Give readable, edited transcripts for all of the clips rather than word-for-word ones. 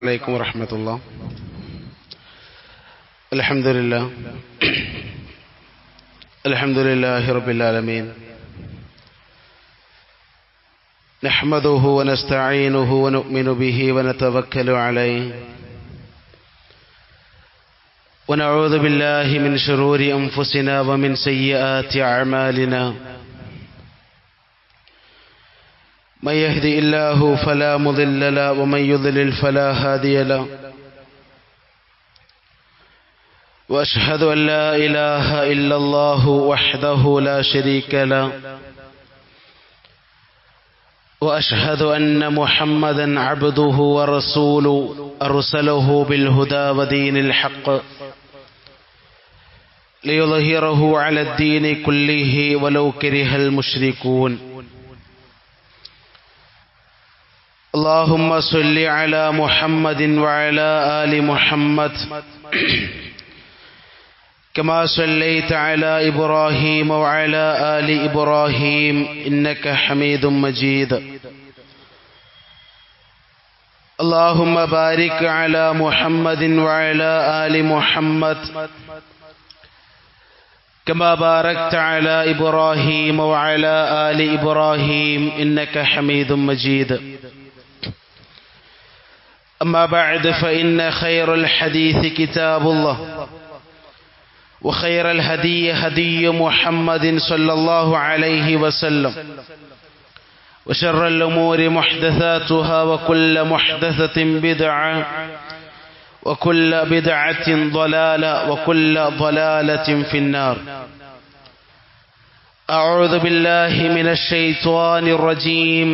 عليكم ورحمة الله. الحمد لله رب العالمين، نحمده ونستعينه ونؤمن به ونتوكل عليه، ونعوذ بالله من شرور أنفسنا ومن سيئات أعمالنا، من يهدي الله فلا مضل له ومن يضلل فلا هادي له، وأشهد أن لا إله إلا الله وحده لا شريك له، وأشهد أن محمدا عبده ورسوله أرسله بالهدى ودين الحق ليظهره على الدين كله ولو كره المشركون. اللهم صل على محمد وعلى آل محمد كما صليت على إبراهيم وعلى آل إبراهيم إنك حميد مجيد. اللهم بارك على محمد وعلى آل محمد كما باركت على إبراهيم وعلى آل إبراهيم إنك حميد مجيد. أما بعد، فإن خير الحديث كتاب الله، وخير الهدي هدي محمد صلى الله عليه وسلم، وشر الأمور محدثاتها، وكل محدثة بدعة، وكل بدعة ضلالة، وكل ضلالة في النار. أعوذ بالله من الشيطان الرجيم.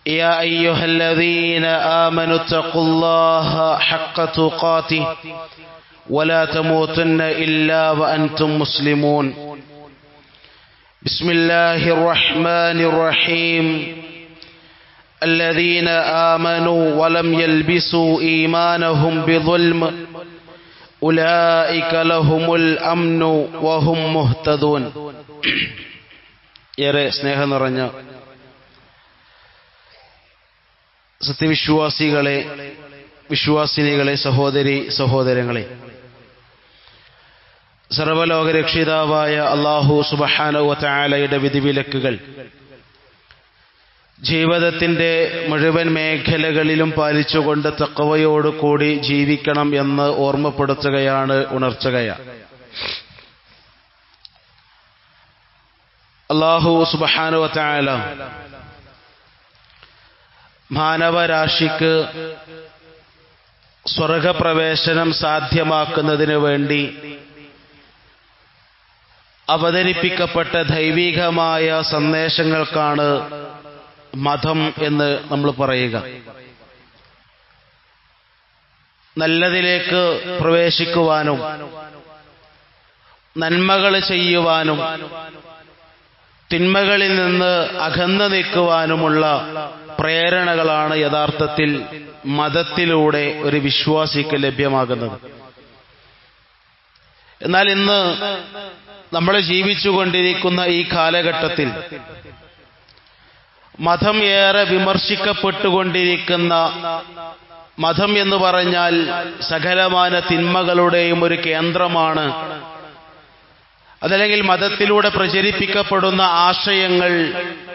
يا أيها الذين آمنوا اتقوا الله حق تقاته ولا تموتن إلا وأنتم مسلمون. بسم الله الرحمن الرحيم. الذين آمنوا ولم يلبسوا إيمانهم بظلم أولئك لهم الأمن وهم مهتدون. ഏറെ സ്നേഹം നിറഞ്ഞ സത്യവിശ്വാസികളെ, വിശ്വാസിനികളെ, സഹോദരി സഹോദരങ്ങളെ, സർവ്വലോകരക്ഷിതാവായ അല്ലാഹു സുബ്ഹാനഹു വ തആലയുടെ വിധിവിലക്കുകൾ ജീവിതത്തിന്റെ മുഴുവൻ മേഖലകളിലും പാലിച്ചുകൊണ്ട് തഖ്വയോടുകൂടി ജീവിക്കണം എന്ന് ഓർമ്മപ്പെടുത്തുകയാണ്, ഉണർത്തുകയാണ്. അല്ലാഹു സുബ്ഹാനഹു വ തആല മാനവരാശിക്ക് സ്വർഗപ്രവേശനം സാധ്യമാക്കുന്നതിന് വേണ്ടി അവതരിപ്പിക്കപ്പെട്ട ദൈവികമായ സന്ദേശങ്ങൾക്കാണ് മതം എന്ന് നമ്മൾ പറയുക. നല്ലതിലേക്ക് പ്രവേശിക്കുവാനും നന്മകൾ ചെയ്യുവാനും തിന്മകളിൽ നിന്ന് അകന്നു നിൽക്കുവാനുമുള്ള പ്രേരണകളാണ് യഥാർത്ഥത്തിൽ മതത്തിലൂടെ ഒരു വിശ്വാസിക്ക് ലഭ്യമാകുന്നത്. എന്നാൽ ഇന്ന് നമ്മൾ ജീവിച്ചുകൊണ്ടിരിക്കുന്ന ഈ കാലഘട്ടത്തിൽ മതം ഏറെ വിമർശിക്കപ്പെട്ടുകൊണ്ടിരിക്കുന്ന, മതം എന്ന് പറഞ്ഞാൽ സകലമാന തിന്മകളുടെയും ഒരു കേന്ദ്രമാണ്. അതല്ലെങ്കിൽ മതത്തിലൂടെ പ്രചരിപ്പിക്കപ്പെടുന്ന ആശയങ്ങൾ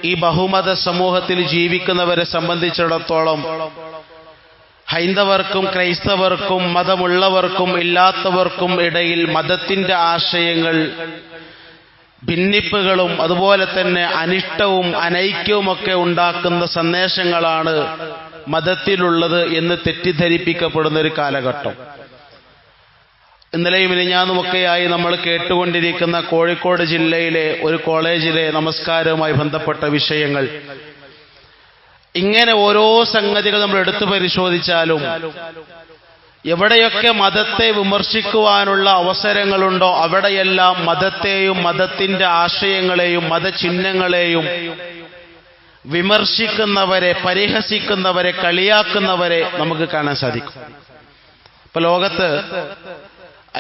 ഈ ബഹുമത സമൂഹത്തിൽ ജീവിക്കുന്നവരെ സംബന്ധിച്ചിടത്തോളം ഹൈന്ദവർക്കും ക്രൈസ്തവർക്കും മതമുള്ളവർക്കും ഇല്ലാത്തവർക്കും ഇടയിൽ മതത്തിന്റെ ആശയങ്ങൾ ഭിന്നിപ്പുകളും അതുപോലെ തന്നെ അനിഷ്ടവും അനൈക്യവുമൊക്കെ ഉണ്ടാക്കുന്ന സന്ദേശങ്ങളാണ് മതത്തിലുള്ളത് എന്ന് തെറ്റിദ്ധരിപ്പിക്കപ്പെടുന്ന ഒരു കാലഘട്ടം. ഇന്നലെയും മിനിഞ്ഞാന്നുമൊക്കെയായി നമ്മൾ കേട്ടുകൊണ്ടിരിക്കുന്ന കോഴിക്കോട് ജില്ലയിലെ ഒരു കോളേജിലെ നമസ്കാരവുമായി ബന്ധപ്പെട്ട വിഷയങ്ങൾ, ഇങ്ങനെ ഓരോ സംഗതികൾ നമ്മൾ എടുത്തു പരിശോധിച്ചാലും എവിടെയൊക്കെ മതത്തെ വിമർശിക്കുവാനുള്ള അവസരങ്ങളുണ്ടോ അവിടെയെല്ലാം മതത്തെയും മതത്തിന്റെ ആശയങ്ങളെയും മതചിഹ്നങ്ങളെയും വിമർശിക്കുന്നവരെ, പരിഹസിക്കുന്നവരെ, കളിയാക്കുന്നവരെ നമുക്ക് കാണാൻ സാധിക്കും. ഇപ്പൊ ലോകത്ത്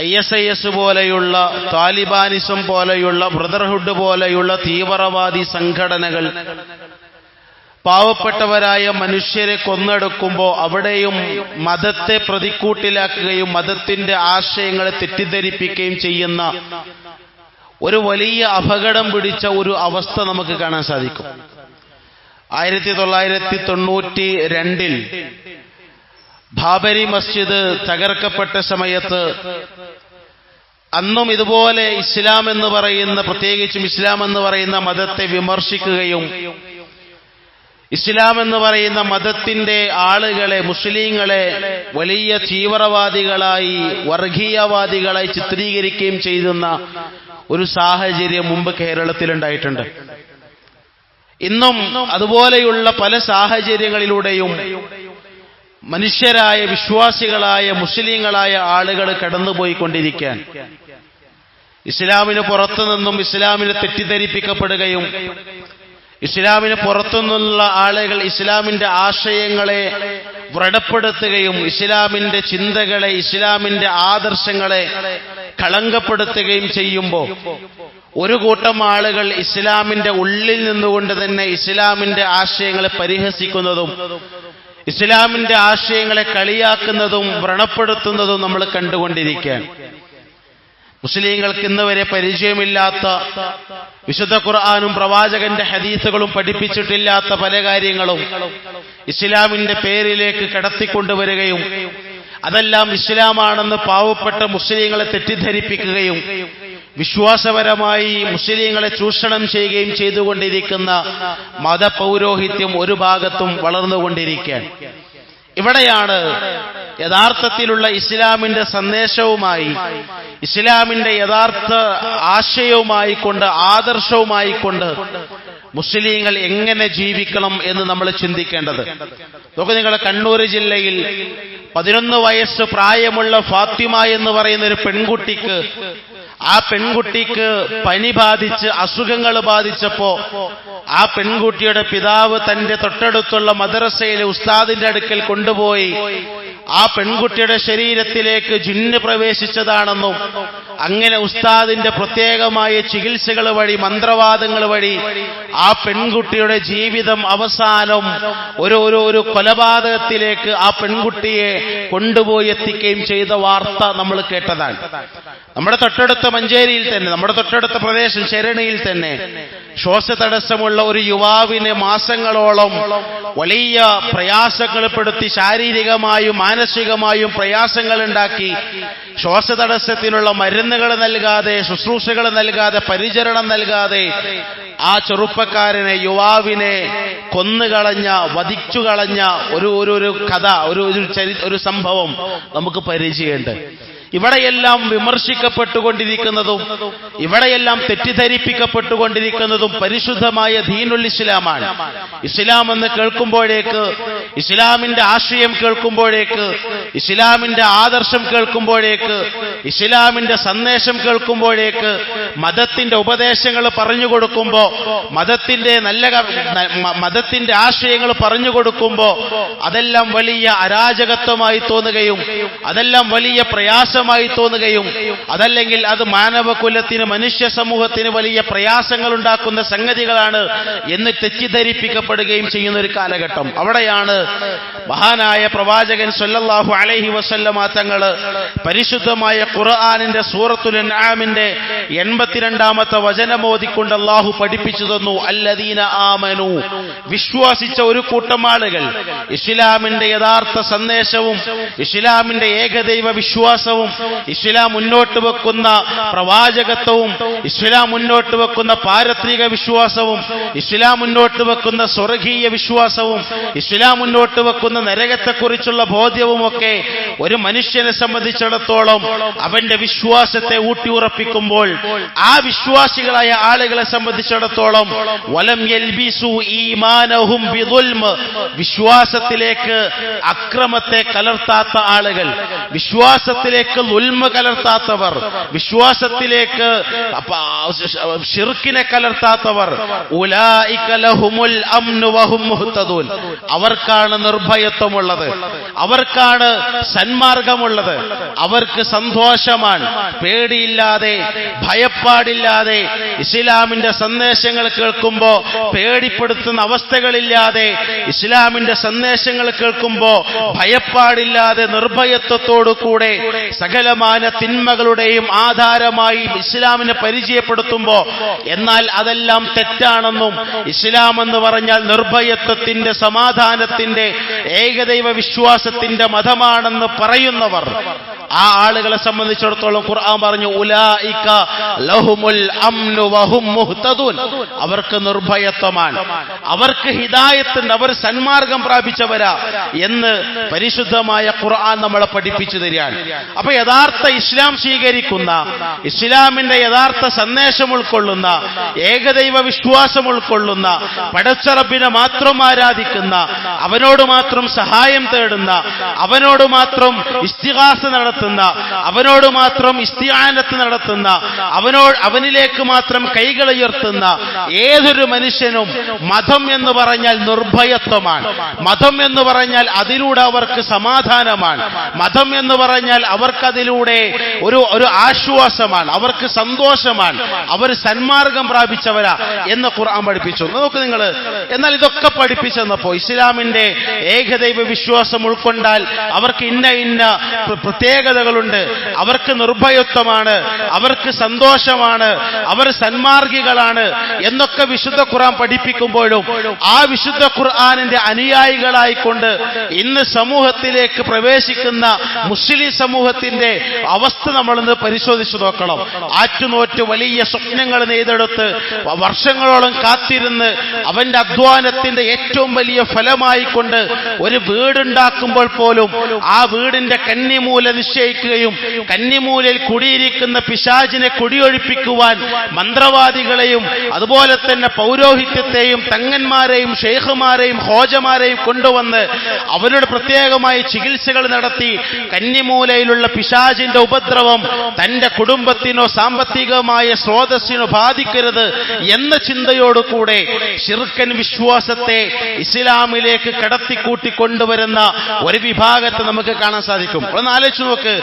ISIS പോലെയുള്ള, താലിബാനിസം പോലെയുള്ള, ബ്രദർഹുഡ് പോലെയുള്ള തീവ്രവാദി സംഘടനകൾ പാവപ്പെട്ടവരായ മനുഷ്യരെ കൊന്നെടുക്കുമ്പോൾ അവിടെയും മതത്തെ പ്രതിക്കൂട്ടിലാക്കുകയും മതത്തിന്റെ ആശയങ്ങളെ തെറ്റിദ്ധരിപ്പിക്കുകയും ചെയ്യുന്ന ഒരു വലിയ അപകടം പിടിച്ച ഒരു അവസ്ഥ നമുക്ക് കാണാൻ സാധിക്കും. 1992 ബാബരി മസ്ജിദ് തകർക്കപ്പെട്ട സമയത്ത് അന്നും ഇതുപോലെ ഇസ്ലാം എന്ന് പറയുന്ന, പ്രത്യേകിച്ചും ഇസ്ലാം എന്ന് പറയുന്ന മതത്തെ വിമർശിക്കുകയും ഇസ്ലാം എന്ന് പറയുന്ന മതത്തിന്റെ ആളുകളെ, മുസ്ലിങ്ങളെ വലിയ തീവ്രവാദികളായി, വർഗീയവാദികളായി ചിത്രീകരിക്കുകയും ചെയ്യുന്ന ഒരു സാഹചര്യം മുമ്പ് കേരളത്തിലുണ്ടായിട്ടുണ്ട്. ഇന്നും അതുപോലെയുള്ള പല സാഹചര്യങ്ങളിലൂടെയും മനുഷ്യരായ, വിശ്വാസികളായ, മുസ്ലിങ്ങളായ ആളുകൾ കടന്നുപോയിക്കൊണ്ടിരിക്കാൻ, ഇസ്ലാമിന് പുറത്തുനിന്നും ഇസ്ലാമിനെ തെറ്റിദ്ധരിപ്പിക്കപ്പെടുകയും ഇസ്ലാമിന് പുറത്തുനിന്നുള്ള ആളുകൾ ഇസ്ലാമിന്റെ ആശയങ്ങളെ വ്രണപ്പെടുത്തുകയും ഇസ്ലാമിന്റെ ചിന്തകളെ, ഇസ്ലാമിന്റെ ആദർശങ്ങളെ കളങ്കപ്പെടുത്തുകയും ചെയ്യുമ്പോൾ ഒരു കൂട്ടം ആളുകൾ ഇസ്ലാമിന്റെ ഉള്ളിൽ നിന്നുകൊണ്ട് തന്നെ ഇസ്ലാമിന്റെ ആശയങ്ങളെ പരിഹസിക്കുന്നതും ഇസ്ലാമിന്റെ ആശയങ്ങളെ കളിയാക്കുന്നതും വ്രണപ്പെടുത്തുന്നതും നമ്മൾ കണ്ടുകൊണ്ടിരിക്കുകയാണ്. മുസ്ലിങ്ങൾക്ക് ഇന്ന് വരെ പരിചയമില്ലാത്ത, വിശുദ്ധ ഖുർആനും പ്രവാചകന്റെ ഹദീസുകളും പഠിപ്പിച്ചിട്ടില്ലാത്ത പല കാര്യങ്ങളും ഇസ്ലാമിന്റെ പേരിലേക്ക് കടത്തിക്കൊണ്ടുവരികയും അതെല്ലാം ഇസ്ലാമാണെന്ന് പാവപ്പെട്ട മുസ്ലിങ്ങളെ തെറ്റിദ്ധരിപ്പിക്കുകയും വിശ്വാസപരമായി മുസ്ലിങ്ങളെ ചൂഷണം ചെയ്യുകയും ചെയ്തുകൊണ്ടിരിക്കുന്ന മതപൗരോഹിത്യം ഒരു ഭാഗത്തും വളർന്നുകൊണ്ടിരിക്കുകയാണ്. ഇവിടെയാണ് യഥാർത്ഥത്തിലുള്ള ഇസ്ലാമിന്റെ സന്ദേശവുമായി, ഇസ്ലാമിന്റെ യഥാർത്ഥ ആശയവുമായിക്കൊണ്ട്, ആദർശവുമായിക്കൊണ്ട് മുസ്ലിങ്ങൾ എങ്ങനെ ജീവിക്കണം എന്ന് നമ്മൾ ചിന്തിക്കേണ്ടത്. നോക്കൂ, നിങ്ങൾ കണ്ണൂർ ജില്ലയിൽ 11 വയസ്സ് പ്രായമുള്ള ഫാത്തിമ എന്ന് പറയുന്ന ഒരു പെൺകുട്ടിക്ക്, ആ പെൺകുട്ടിക്ക് പനി ബാധിച്ച്, അസുഖങ്ങൾ ബാധിച്ചപ്പോ ആ പെൺകുട്ടിയുടെ പിതാവ് തന്റെ തൊട്ടടുത്തുള്ള മദ്രസയിലെ ഉസ്താദിന്റെ അടുക്കൽ കൊണ്ടുപോയി ആ പെൺകുട്ടിയുടെ ശരീരത്തിലേക്ക് ജിന്ന് പ്രവേശിച്ചതാണെന്നും അങ്ങനെ ഉസ്താദിന്റെ പ്രത്യേകമായ ചികിത്സകൾ വഴി, മന്ത്രവാദങ്ങൾ വഴി ആ പെൺകുട്ടിയുടെ ജീവിതം അവസാനം ഒരു കൊലപാതകത്തിലേക്ക് ആ പെൺകുട്ടിയെ കൊണ്ടുപോയി എത്തിക്കുകയും ചെയ്ത വാർത്ത നമ്മൾ കേട്ടതാണ്. നമ്മുടെ തൊട്ടടുത്ത മഞ്ചേരിയിൽ തന്നെ, നമ്മുടെ തൊട്ടടുത്ത പ്രദേശം ശരണിയിൽ തന്നെ ശ്വാസതടസ്സമുള്ള ഒരു യുവാവിനെ മാസങ്ങളോളം വലിയ പ്രയാസങ്ങൾപ്പെടുത്തി, ശാരീരികമായും മാനസികമായും പ്രയാസങ്ങൾ ഉണ്ടാക്കി, ശ്വാസതടസ്സത്തിനുള്ള മരുന്നുകൾ നൽകാതെ, ശുശ്രൂഷകൾ നൽകാതെ, പരിചരണം നൽകാതെ ആ ചെറുപ്പക്കാരനെ, യുവാവിനെ കൊന്നുകളഞ്ഞ, വധിച്ചുകളഞ്ഞ ഒരു കഥ, ഒരു സംഭവം നമുക്ക് പരിചയമുണ്ട്. ഇവിടെയെല്ലാം വിമർശിക്കപ്പെട്ടുകൊണ്ടിരിക്കുന്നതും ഇവിടെയെല്ലാം തെറ്റിദ്ധരിപ്പിക്കപ്പെട്ടുകൊണ്ടിരിക്കുന്നതും പരിശുദ്ധമായ ദീനുൽ ഇസ്ലാമാണ്. ഇസ്ലാം എന്ന് കേൾക്കുമ്പോഴേക്ക്, ഇസ്ലാമിന്റെ ആശയം കേൾക്കുമ്പോഴേക്ക്, ഇസ്ലാമിന്റെ ആദർശം കേൾക്കുമ്പോഴേക്ക്, ഇസ്ലാമിന്റെ സന്ദേശം കേൾക്കുമ്പോഴേക്ക്, മതത്തിന്റെ ഉപദേശങ്ങൾ പറഞ്ഞു കൊടുക്കുമ്പോ, മതത്തിന്റെ ആശയങ്ങൾ പറഞ്ഞു കൊടുക്കുമ്പോ അതെല്ലാം വലിയ അരാജകത്വമായി തോന്നുകയും അതെല്ലാം വലിയ പ്രയാസമായി തോന്നുകയും അതല്ലെങ്കിൽ അത് മാനവകുലത്തിന്, മനുഷ്യ സമൂഹത്തിന് വലിയ പ്രയാസങ്ങൾ ഉണ്ടാക്കുന്ന സംഗതികളാണ് എന്ന് തെറ്റിദ്ധരിപ്പിക്കപ്പെടുകയും ചെയ്യുന്ന ഒരു കാലഘട്ടം. അവിടെയാണ് മഹാനായ പ്രവാചകൻ സല്ലല്ലാഹു അലൈഹി വസല്ലമ തങ്ങൾ പരിശുദ്ധമായ ഖുർആനിന്റെ സൂറത്തുൽ അൻആമിന്റെ 82ാമത്തെ വചനം ഓതിക്കൊണ്ട് അല്ലാഹു പഠിപ്പിച്ചു തന്നു, അല്ലദീന ആമനു, വിശ്വസിച്ച ഒരു കൂട്ടം ആളുകൾ, ഇസ്ലാമിന്റെ യഥാർത്ഥ സന്ദേശവും ഇസ്ലാമിന്റെ ഏകദൈവ വിശ്വാസവും ഇസ്ലാം മുന്നോട്ട് വെക്കുന്ന പ്രവാചകത്വവും ഇസ്ലാം മുന്നോട്ട് വെക്കുന്ന പാരത്രിക വിശ്വാസവും ഇസ്ലാം മുന്നോട്ട് വെക്കുന്ന സ്വർഗീയ വിശ്വാസവും ഇസ്ലാം മുന്നോട്ട് വെക്കുന്ന നരകത്തെക്കുറിച്ചുള്ള ബോധ്യവുമൊക്കെ ഒരു മനുഷ്യനെ സംബന്ധിച്ചിടത്തോളം അവന്റെ വിശ്വാസത്തെ ഊട്ടിയുറപ്പിക്കുമ്പോൾ, ആ വിശ്വാസികളായ ആളുകളെ സംബന്ധിച്ചിടത്തോളം വലം യൽബിസു ഈമാനഹും ബിദുൽമ്, വിശ്വാസത്തിലേക്ക് അക്രമത്തെ കലർത്താത്ത ആളുകൾ, വിശ്വാസത്തിലേക്ക് ളുൽമ കലർത്താത്തവർ, വിശ്വാസത്തിലേക്ക് ശിർക്കിനെ കലർത്താത്തവർ, ഉലൈക ലഹുമുൽ അംനു വഹും മുഹ്തദൂൻ, അവർക്കാണ് നിർഭയത്വമുള്ളത്, അവർക്കാണ് സന്മാർഗമുള്ളത്, അവർക്ക് സന്തോഷമാണ്. പേടിയില്ലാതെ ഭയപ്പാടില്ലാതെ ഇസ്ലാമിന്റെ സന്ദേശങ്ങൾ കേൾക്കുമ്പോ പേടിപ്പെടുത്തുന്ന അവസ്ഥകളില്ലാതെ, ഇസ്ലാമിന്റെ സന്ദേശങ്ങൾ കേൾക്കുമ്പോ ഭയപ്പാടില്ലാതെ നിർഭയത്വത്തോടുകൂടെ സകലമാന തിന്മകളുടെയും ആധാരമായി ഇസ്ലാമിനെ പരിചയപ്പെടുത്തുമ്പോ, എന്നാൽ അതെല്ലാം തെറ്റാണെന്നും ഇസ്ലാം എന്ന് പറഞ്ഞാൽ നിർഭയത്വത്തിന്റെ, സമാധാനത്തിന്റെ, ഏകദൈവ വിശ്വാസത്തിന്റെ മതമാണെന്ന് പറയുന്നവർ, ആ ആളുകളെ സംബന്ധിച്ചിടത്തോളം ഖുർആൻ പറഞ്ഞു ഉലൈക ലഹുമുൽ അംനു വഹും മുഹ്തദൂൻ, അവർക്ക് നിർഭയത്വമാണ്, അവർക്ക് ഹിദായത്തുണ്ട്, അവർ സന്മാർഗം പ്രാപിച്ചവരാ എന്ന് പരിശുദ്ധമായ ഖുർആൻ നമ്മളെ പഠിപ്പിച്ചു തരികയാണ്. അപ്പൊ യഥാർത്ഥ ഇസ്ലാം സ്വീകരിക്കുന്ന, ഇസ്ലാമിന്റെ യഥാർത്ഥ സന്ദേശം ഉൾക്കൊള്ളുന്ന, ഏകദൈവ വിശ്വാസം ഉൾക്കൊള്ളുന്ന, പടച്ചറബിനെ മാത്രം ആരാധിക്കുന്ന, അവനോട് മാത്രം സഹായം തേടുന്ന, അവനോട് മാത്രം ഇസ്തിഗാസ നടത്തുന്ന, അവനോട് മാത്രം ഇസ്തിആനത്ത് നടത്തുന്ന, അവനിലേക്ക് മാത്രം കൈകൾ ഉയർത്തുന്ന ഏതൊരു മനുഷ്യനും മതം എന്ന് പറഞ്ഞാൽ നിർഭയത്വമാണ്. മതം എന്ന് പറഞ്ഞാൽ അതിലൂടെ അവർക്ക് സമാധാനമാണ്. മതം എന്ന് പറഞ്ഞാൽ അവർക്കതിലൂടെ ഒരു ആശ്വാസമാണ്, അവർക്ക് സന്തോഷമാണ്, അവർ സന്മാർഗം പ്രാപിച്ചവരാ എന്ന് ഖുർആൻ പഠിപ്പിച്ചു. നോക്ക് നിങ്ങൾ. എന്നാൽ ഇതൊക്കെ പഠിപ്പിച്ചെന്നപ്പോ ഇസ്ലാമിന്റെ ഏകദൈവ വിശ്വാസം ഉൾക്കൊണ്ടാൽ അവർക്ക് ഇന്ന പ്രത്യേകതകളുണ്ട്, അവർക്ക് നിർഭയത്വമാണ്, അവർക്ക് സന്തോഷമാണ്, അവർ സന്മാർഗികളാണ് എന്നൊക്കെ വിശുദ്ധ ഖുർആൻ പഠിപ്പിക്കുമ്പോഴും ആ വിശുദ്ധ ഖുർആനിന്റെ അനുയായികളായിക്കൊണ്ട് ഇന്ന് സമൂഹത്തിലേക്ക് പ്രവേശിക്കുന്ന മുസ്ലിം സമൂഹത്തിന്റെ അവസ്ഥ നമ്മളൊന്ന് പരിശോധിച്ചു നോക്കണം. ആറ്റുനോറ്റ് വലിയ സ്വപ്നങ്ങൾ നെയ്തെടുത്ത് വർഷങ്ങളോളം കാത്തിരുന്ന് അവന്റെ അധ്വാനത്തിന്റെ ഏറ്റവും വലിയ ഫലമായിക്കൊണ്ട് ഒരു വീടുണ്ടാക്കുമ്പോൾ പോലും ആ വീടിന്റെ കന്നിമൂല നിശ്ചയിക്കുകയും കന്നിമൂലയിൽ കുടിയിരിക്കുന്ന പിശാചിനെ കുടിയൊഴിപ്പിക്കുവാൻ മന്ത്രവാദികളെയും അതുപോലെ തന്നെ പൗരോഹിത്യത്തെയും തങ്ങന്മാരെയും ഷെയ്ഖുമാരെയും ഹോജമാരെയും കൊണ്ടുവന്ന് അവരുടെ പ്രത്യേകമായ ചികിത്സകൾ നടത്തി കന്നിമൂലയിലുള്ള പിശാചിന്റെ ഉപദ്രവം തന്റെ കുടുംബത്തിനോ സാമ്പത്തികമായ സ്രോതസ്സിനോ ബാധിക്കരുത് എന്ന ചിന്തയോടുകൂടെ ശിർക്കൻ വിശ്വാസത്തെ ഇസ്ലാമിലേക്ക് കടത്തിക്കൂട്ടിക്കൊണ്ടുവരുന്ന ഒരു വിഭാഗത്തെ നമുക്ക് കാണാൻ സാധിക്കും. ഒന്ന് ആലോചിച്ചു നോക്ക്.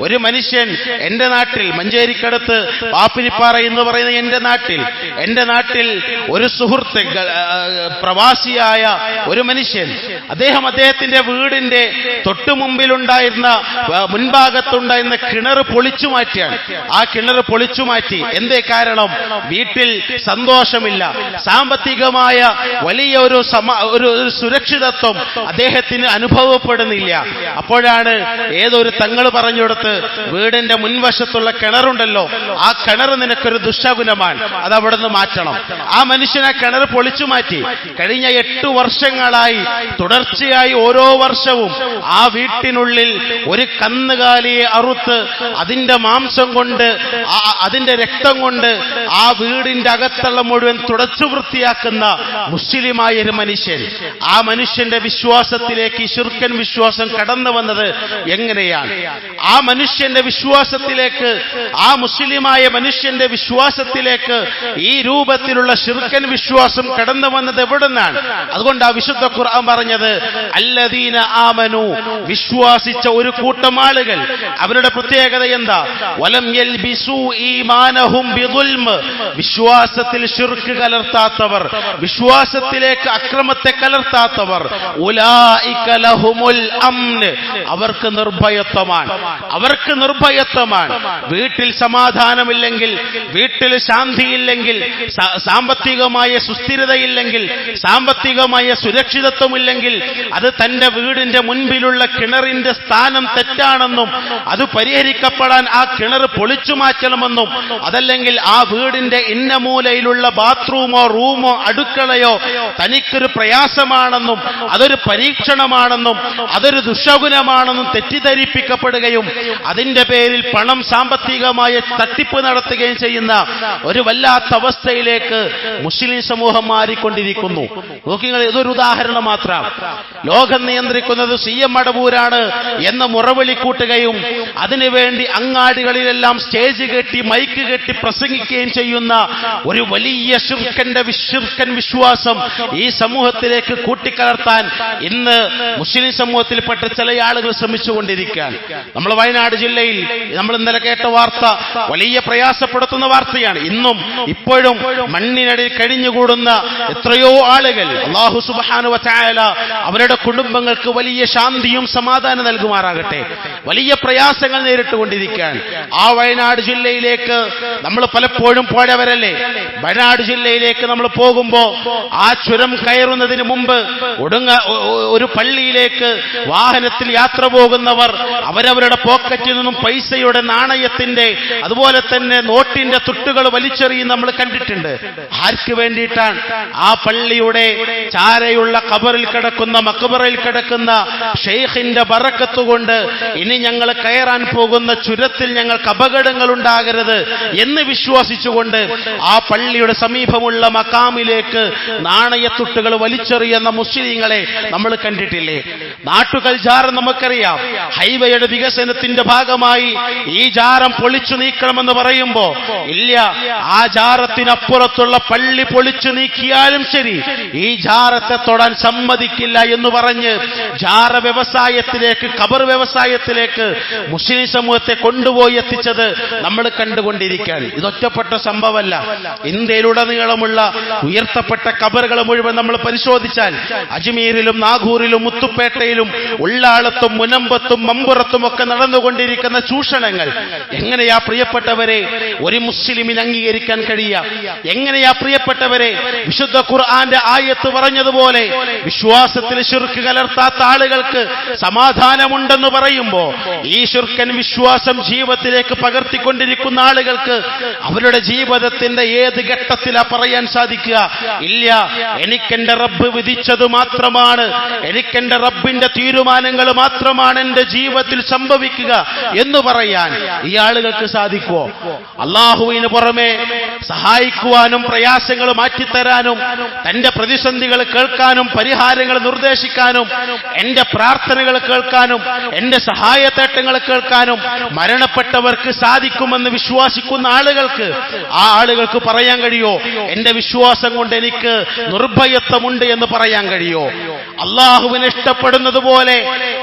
ഒരു മനുഷ്യൻ എന്റെ നാട്ടിൽ, മഞ്ചേരിക്കടുത്ത് പാപ്പിനിപ്പാറ എന്ന് പറയുന്ന എന്റെ നാട്ടിൽ ഒരു സുഹൃത്ത്, പ്രവാസിയായ ഒരു മനുഷ്യൻ, അദ്ദേഹത്തിന്റെ വീടിന്റെ തൊട്ടു മുൻഭാഗത്തുണ്ടായിരുന്ന കിണർ പൊളിച്ചു മാറ്റിയാണ്. ആ കിണർ പൊളിച്ചു മാറ്റി. എന്തേ കാരണം? വീട്ടിൽ സന്തോഷമില്ല, സാമ്പത്തികമായ വലിയ ഒരു സുരക്ഷിതത്വം അദ്ദേഹത്തിന് അനുഭവപ്പെടുന്നില്ല. അപ്പോഴാണ് ഏതൊരു തങ്ങൾ പറഞ്ഞുകൊടുത്ത്, വീടിന്റെ മുൻവശത്തുള്ള കിണറുണ്ടല്ലോ, ആ കിണർ നിനക്കൊരു ദുശകുനമാണ്, അത് അവിടെ നിന്ന് മാറ്റണം. ആ മനുഷ്യൻ ആ കിണർ പൊളിച്ചു മാറ്റി. കഴിഞ്ഞ 8 വർഷങ്ങളായി തുടർച്ചയായി ഓരോ വർഷവും ആ വീട്ടിനുള്ളിൽ ഒരു കന്നുകാലിയെ അറുത്ത് അതിന്റെ മാംസം കൊണ്ട്, അതിന്റെ രക്തം കൊണ്ട് ആ വീടിന്റെ അകത്തളം മുഴുവൻ തുടച്ചു വൃത്തിയാക്കുന്ന മുസ്ലിമായ ഒരു മനുഷ്യൻ. ആ മനുഷ്യന്റെ വിശ്വാസത്തിലേക്ക് ഈ ശിർക്കൻ വിശ്വാസം കടന്നു വന്നത് എങ്ങനെയാണ്? ആ മനുഷ്യന്റെ വിശ്വാസത്തിലേക്ക്, ആ മുസ്ലിമായ മനുഷ്യന്റെ വിശ്വാസത്തിലേക്ക് ഈ രൂപത്തിലുള്ള ശിർക്കൻ വിശ്വാസം കടന്നു വന്നത് എവിടുന്നാണ്? അതുകൊണ്ട് ആ വിശുദ്ധ ഖുർആൻ പറഞ്ഞത് അല്ലദീന ആമനു, വിശ്വാസിച്ച ഒരു കൂട്ടം ആളുകൾ. അവരുടെ പ്രത്യേകത എന്താ? വലം യൽബിസു ഈമാനഹും ബിദുൽമ്, വിശ്വാസത്തിൽ ശിർക്ക് കലർത്താത്തവർ, വിശ്വാസത്തിലേക്ക് അക്രമത്തെ കലർത്താത്തവർ. ഉലൈക ലഹുമുൽ അംന്, അവർക്ക് നിർഭയത്വമാണ്, അവർക്ക് നിർഭയത്വമാണ്. വീട്ടിൽ സമാധാനമില്ലെങ്കിൽ, വീട്ടിൽ ശാന്തിയില്ലെങ്കിൽ, സാമ്പത്തികമായ സുസ്ഥിരതയില്ലെങ്കിൽ, സാമ്പത്തികമായ സുരക്ഷിതത്വമില്ലെങ്കിൽ, അത് തന്റെ വീടിന്റെ മുൻപിലുള്ള കിണറിന്റെ സ്ഥാനം തെറ്റാണെന്നും അത് പരിഹരിക്കപ്പെടാൻ ആ കിണർ പൊളിച്ചു മാറ്റണമെന്നും, അതല്ലെങ്കിൽ ആ വീടിന്റെ ഇന്ന മൂലയിലുള്ള ബാത്റൂമോ റൂമോ അടുക്കളയോ തനിക്കൊരു പ്രയാസമാണെന്നും അതൊരു പരീക്ഷണമാണെന്നും അതൊരു ദുശകുനമാണെന്നും തെറ്റിദ്ധരിപ്പിക്കപ്പെടുകയും അതിന്റെ പേരിൽ പണം സാമ്പത്തികമായ തട്ടിപ്പ് നടത്തുകയും ചെയ്യുന്ന ഒരു വല്ലാത്ത അവസ്ഥയിലേക്ക് മുസ്ലിം സമൂഹം മാറിക്കൊണ്ടിരിക്കുന്നു. നോക്കിങ്ങൾ, ഇതൊരു ഉദാഹരണം മാത്രം. ലോകം നിയന്ത്രിക്കുന്നത് CM മടവൂരാണ് എന്ന് മുറവിളി കൂട്ടുകയും അതിനുവേണ്ടി അങ്ങാടികളിലെല്ലാം സ്റ്റേജ് കെട്ടി മൈക്ക് കെട്ടി പ്രസംഗിക്കുകയും ചെയ്യുന്ന ഒരു വലിയ ശിർക്കൻ വിശ്വാസം ഈ സമൂഹത്തിലേക്ക് കൂട്ടിക്കലർത്താൻ ഇന്ന് മുസ്ലിം സമൂഹത്തിൽപ്പെട്ട ചില ആളുകൾ ശ്രമിച്ചുകൊണ്ടിരിക്കുകയാണ്. നമ്മൾ വയനാട് ജില്ലയിൽ നമ്മൾ ഇന്നലെ കേട്ട വാർത്ത വലിയ പ്രയാസപ്പെടുത്തുന്ന വാർത്തയാണ്. ഇന്നും ഇപ്പോഴും മണ്ണിനടിയിൽ കഴിഞ്ഞുകൂടുന്ന എത്രയോ ആളുകൾ അല്ലാഹു സുബ്ഹാനഹു വ തആല അവരുടെ കുടുംബങ്ങൾക്ക് വലിയ ശാന്തിയും സമാധാനം നൽകുമാറാകട്ടെ. വലിയ പ്രയാസങ്ങൾ നേരിട്ടുകൊണ്ടിരിക്കുകയാണ്. ആ വയനാട് ജില്ലയിലേക്ക് നമ്മൾ പലപ്പോഴും പോയവരല്ലേ. വയനാട് ജില്ലയിലേക്ക് നമ്മൾ പോകുമ്പോ ആ ചുരം കയറുന്നതിന് മുമ്പ് ഒരു പള്ളിയിലേക്ക് വാഹനത്തിൽ യാത്ര പോകുന്നവർ അവരവരുടെ പോക്കറ്റിൽ നിന്നും പൈസയുടെ നാണയത്തിന്റെ അതുപോലെ തന്നെ നോട്ടിന്റെ തുട്ടുകൾ വലിച്ചെറിയും നമ്മൾ കണ്ടിട്ടുണ്ട്. ആർക്ക് വേണ്ടിയിട്ടാണ്? ആ പള്ളിയുടെ ചാരയുള്ള ഖബറിൽ കിടക്കുന്ന മഖബറയിൽ കിടക്കുന്ന ഷെയ്ഖിന്റെ ബറക്കത്ത് കൊണ്ട് ഇനി ഞങ്ങൾ കയറാൻ പോകുന്ന ചുരത്തിൽ ഞങ്ങൾക്ക് അപകടങ്ങൾ ഉണ്ടാകരുത് എന്ന് വിശ്വസിച്ചുകൊണ്ട് ആ പള്ളിയുടെ സമീപമുള്ള മക്കാമിലേക്ക് നാണയത്തുട്ടുകൾ വലിച്ചെറിയുന്ന മുസ്ലിങ്ങളെ നമ്മൾ കണ്ടിട്ടില്ലേ? നാട്ടുകൽ ജാരം നമുക്കറിയാം. ഹൈവേയുടെ വികസനത്തിന്റെ ഭാഗമായി ഈ ജാരം പൊളിച്ചു നീക്കണമെന്ന് പറയുമ്പോ ഇല്ല, ആ ജാറത്തിനപ്പുറത്തുള്ള പള്ളി പൊളിച്ചു നീക്കിയാലും ശരി ഈ ജാറത്തെ തൊടാൻ സമ്മതിക്കില്ല എന്ന് പറഞ്ഞ് ജാറ വ്യവസായത്തിലേക്ക് ഖബർ വ്യവസായത്തിലേക്ക് മുസ്ലിം സമൂഹത്തെ കൊണ്ടുപോയി എത്തിച്ചത് നമ്മൾ കണ്ടുകൊണ്ടിരിക്കുകയാണ്. ഇതൊറ്റപ്പെട്ട സംഭവമല്ല. ഇന്ത്യയിലുടനീളമുള്ള ഉയർത്തപ്പെട്ട ഖബറുകൾ മുഴുവൻ നമ്മൾ പരിശോധിച്ചാൽ അജ്മീരിലും നാഗൂറിലും മുത്തുപ്പേട്ടയിലും ഉള്ളാളത്തും മുനമ്പത്തും മമ്പുറത്തും ഒക്കെ നടന്നുകൊണ്ടിരിക്കുന്ന ചൂഷണങ്ങൾ എങ്ങനെയാ പ്രിയപ്പെട്ടവരെ ഒരു മുസ്ലിമിന് അംഗീകരിക്കാൻ കഴിയുക? എങ്ങനെയാ പ്രിയപ്പെട്ടവരെ വിശുദ്ധ ഖുർആന്റെ ആയത്ത് പറഞ്ഞതുപോലെ വിശ്വാസത്തിൽ ശിർക്ക് കലർത്താത്ത ആളുകൾക്ക് സമാധാനമുണ്ടെന്ന് പറയുമ്പോ ഈ ശിർക്കൻ വിശ്വാസം ജീവിതത്തിലേക്ക് പകർത്തിക്കൊണ്ടിരിക്കുന്ന ആളുകൾക്ക് അവരുടെ ജീവിതത്തിന്റെ ഏത് ഘട്ടത്തിലാ പറയാൻ സാധിക്കുക? ഇല്ല, എനിക്കെന്റെ റബ്ബ് വിധിച്ചത് മാത്രമാണ്, എനിക്കെന്റെ റബ്ബിന്റെ തീരുമാനങ്ങൾ മാത്രമാണ് എന്റെ ജീവിതത്തിൽ സംഭവിക്കുക എന്ന് പറയാൻ ഈ ആളുകൾക്ക് സാധിക്കുമോ? അള്ളാഹുവിന് പുറമെ സഹായിക്കുവാനും പ്രയാസങ്ങൾ മാറ്റിത്തരാനും തന്റെ പ്രതിസന്ധികൾ കേൾക്കാനും പരിഹാരങ്ങൾ നിർദ്ദേശിക്കാനും എന്റെ പ്രാർത്ഥനകൾ കേൾക്കാനും എന്റെ സഹായത്തേട്ടങ്ങൾ കേൾക്കാനും മരണപ്പെട്ടവർക്ക് സാധിക്കുമെന്ന് വിശ്വസിക്കുന്ന ആളുകൾക്ക് ആ ആളുകൾക്ക് പറയാൻ കഴിയോ എന്റെ വിശ്വാസം കൊണ്ട് എനിക്ക് നിർഭയത്വമുണ്ട് എന്ന് പറയാൻ കഴിയോ? അള്ളാഹുവിനെ ഇഷ്ടപ്പെടുന്നത് പോലെ